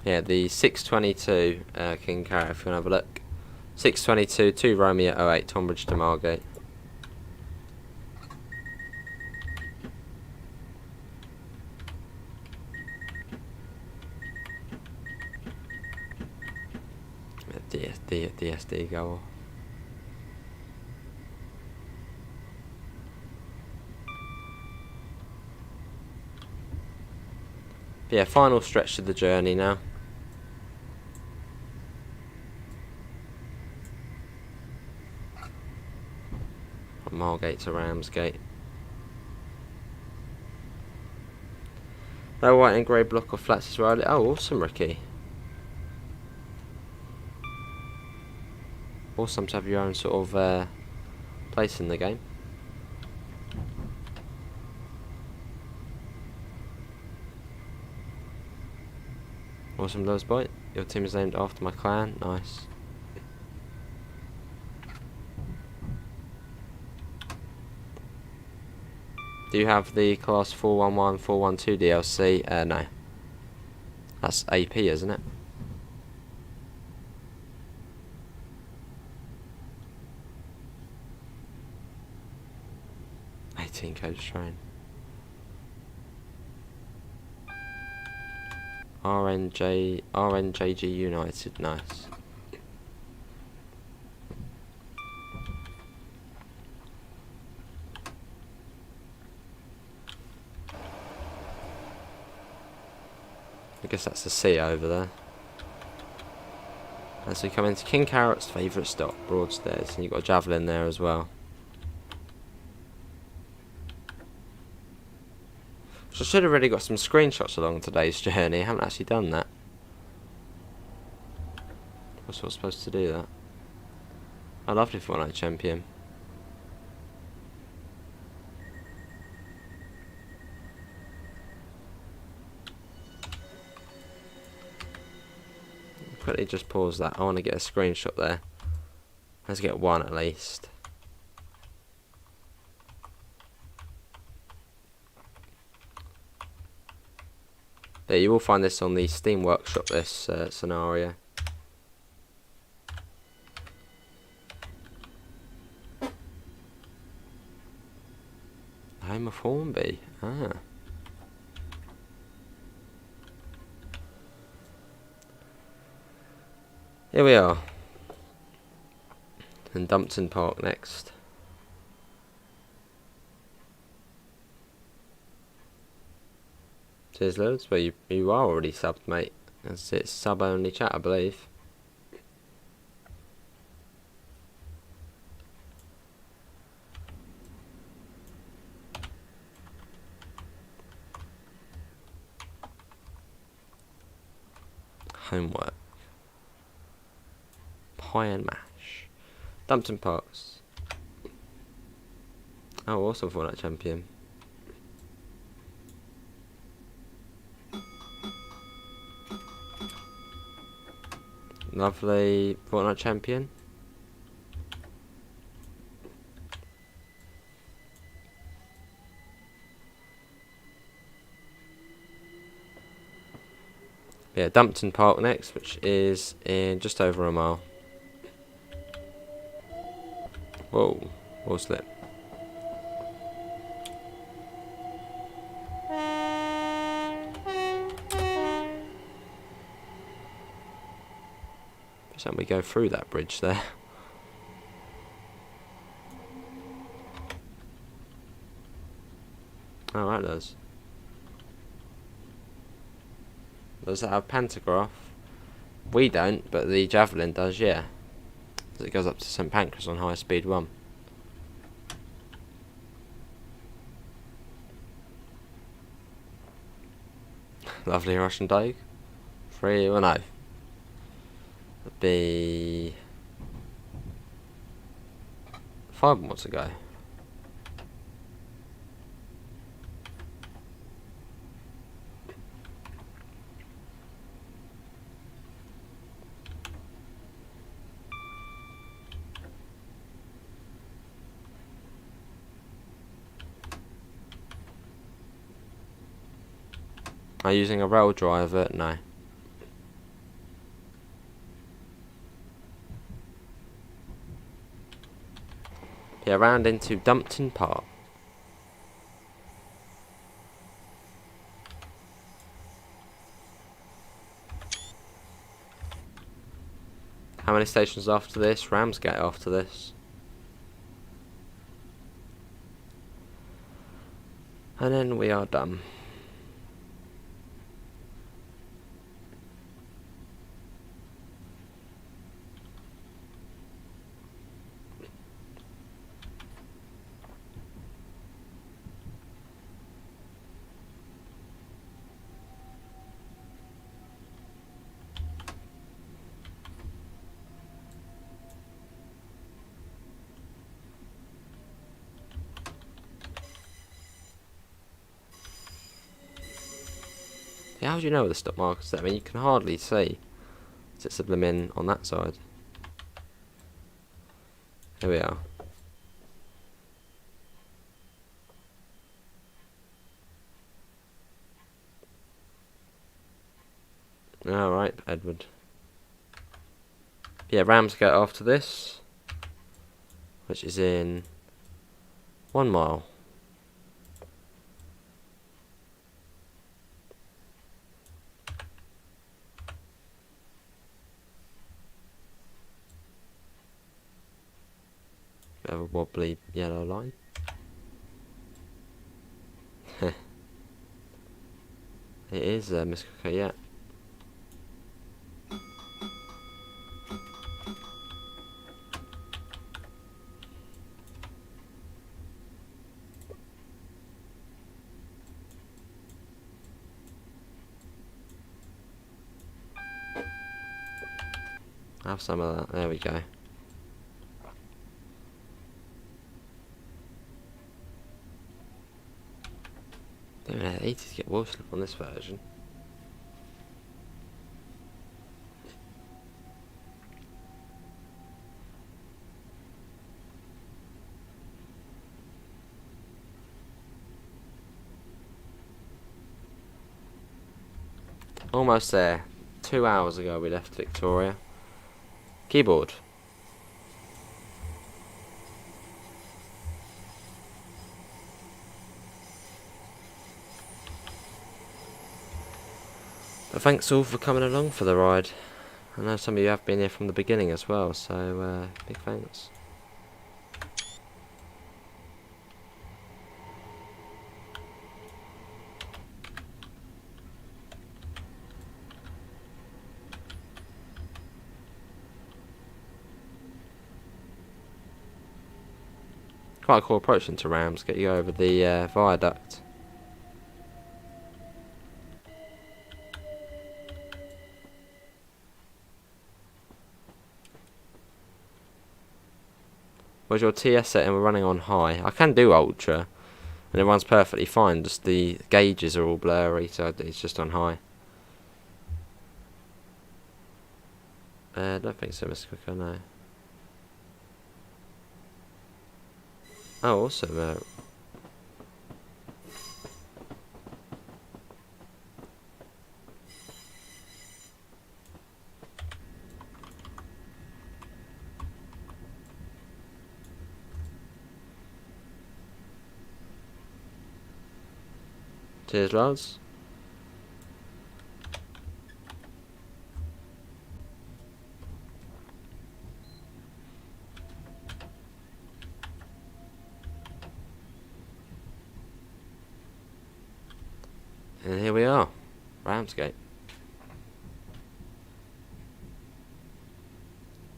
Yeah, the 622 King Carrot, if you want to have a look. 622 2 Romeo 08, Tonbridge to Margate. DSD goal. But yeah, final stretch of the journey now. From Margate to Ramsgate. No white and grey block of flats as well. Oh, awesome, Ricky. Awesome to have your own sort of place in the game. Awesome, Lewis boy. Your team is named after my clan. Nice. Do you have the class 411, 412 DLC? No. That's AP, isn't it? Coach train. RNJG United, nice. I guess that's the sea over there. As we come into King Carrot's favourite stop, Broadstairs, and you've got a javelin there as well. So I should have already got some screenshots along today's journey. I haven't actually done that. We'll not sure I'm supposed to do that. I lovely Fortnite champion. Quickly just pause that. I want to get a screenshot there. Let's get one at least. There, you will find this on the Steam Workshop, this scenario. Home of Hornby. Ah. Here we are. And Dumpton Park next. Cheers, loads. Well, you are already subbed, mate. As it's sub-only chat, I believe. Homework. Pie and mash. Dumpton Parks. Oh, awesome Fortnite champion. Lovely Fortnite champion. Yeah, Dumpton Park next, which is in just over a mile. Whoa, wall slip. So we go through that bridge there. Oh, that does. Does that have pantograph? We don't, but the Javelin does, yeah. It goes up to St Pancras on high speed 1. Lovely Russian Dogue. 3, well no. It'd be 5 more to go. Are you using a rail driver? No. Yeah, round into Dumpton Park. How many stations after this? Ramsgate after this. And then we are done. Yeah, how do you know where the stop markers are? I mean, you can hardly see. It's a blimmin' on that side. Here we are. Alright, Edward. Yeah, Ramsgate after this, which is in 1 mile. Bit of a wobbly yellow line. It is Miss Cooker, yeah. Have some of that. There we go. Damn it, 80s get wall slip on this version. Almost there. 2 hours ago we left Victoria. Keyboard. But thanks all for coming along for the ride. I know some of you have been here from the beginning as well, so big thanks. Quite a cool approach into Ramsgate. You go over the viaduct. Where's your TS setting? We're running on high. I can do ultra, and it runs perfectly fine. Just the gauges are all blurry, so it's just on high. I don't think so, Mr. Quicker, no. Oh, awesome. Cheers, lads. And here we are, Ramsgate.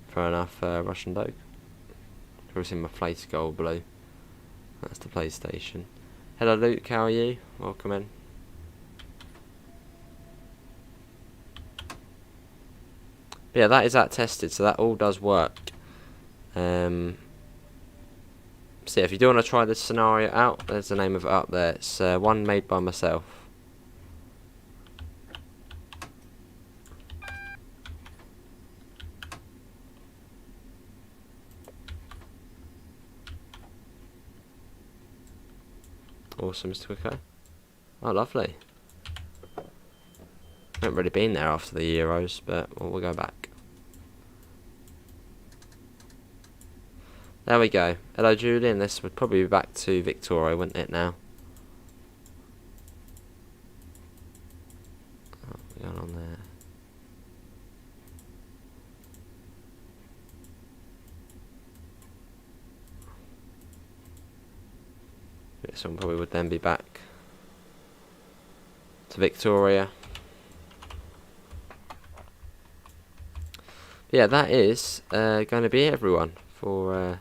Fair enough, Russian Doke. Probably seen my place gold blue. That's the PlayStation. Hello Luke, how are you? Welcome in. But yeah, that is that tested, so that all does work. So yeah, if you do want to try this scenario out, there's the name of it up there. It's one made by myself. Awesome, Mr. Quicko. Oh, lovely. Haven't really been there after the Euros, but we'll go back. There we go. Hello, Julian. This would probably be back to Victoria, wouldn't it, now? Oh, what's going on there? This one probably would then be back to Victoria. Yeah, that is going to be everyone for.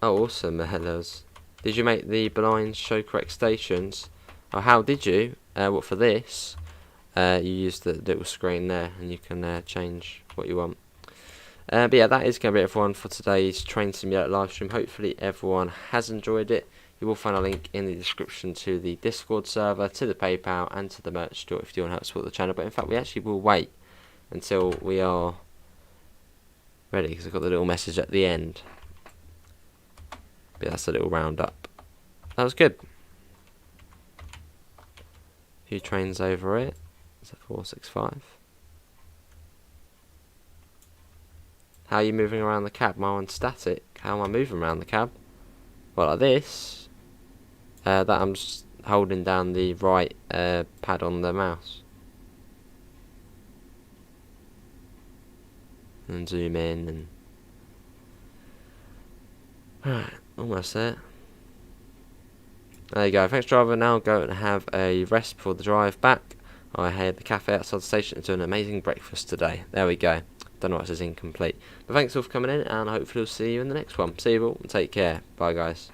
Oh, awesome, hellos. Did you make the blinds show correct stations? Oh, how did you? What for this? You use the little screen there, and you can change what you want. But yeah, that is going to be everyone for today's Train Simulator live stream. Hopefully everyone has enjoyed it. You will find a link in the description to the Discord server, to the PayPal, and to the merch store if you want to help support the channel. But in fact, we actually will wait until we are ready, because I've got the little message at the end. But that's a little roundup. That was good. A few trains over it. It's a 465. How are you moving around the cab? Am I on static? How am I moving around the cab? Well, like this. That I'm just holding down the right pad on the mouse. And zoom in and... Alright, almost there. There you go. Thanks, driver. Now go and have a rest before the drive back. I had the cafe outside the station to an amazing breakfast today. There we go. Don't know what this is incomplete. But thanks all for coming in, and hopefully we'll see you in the next one. See you all and take care. Bye, guys.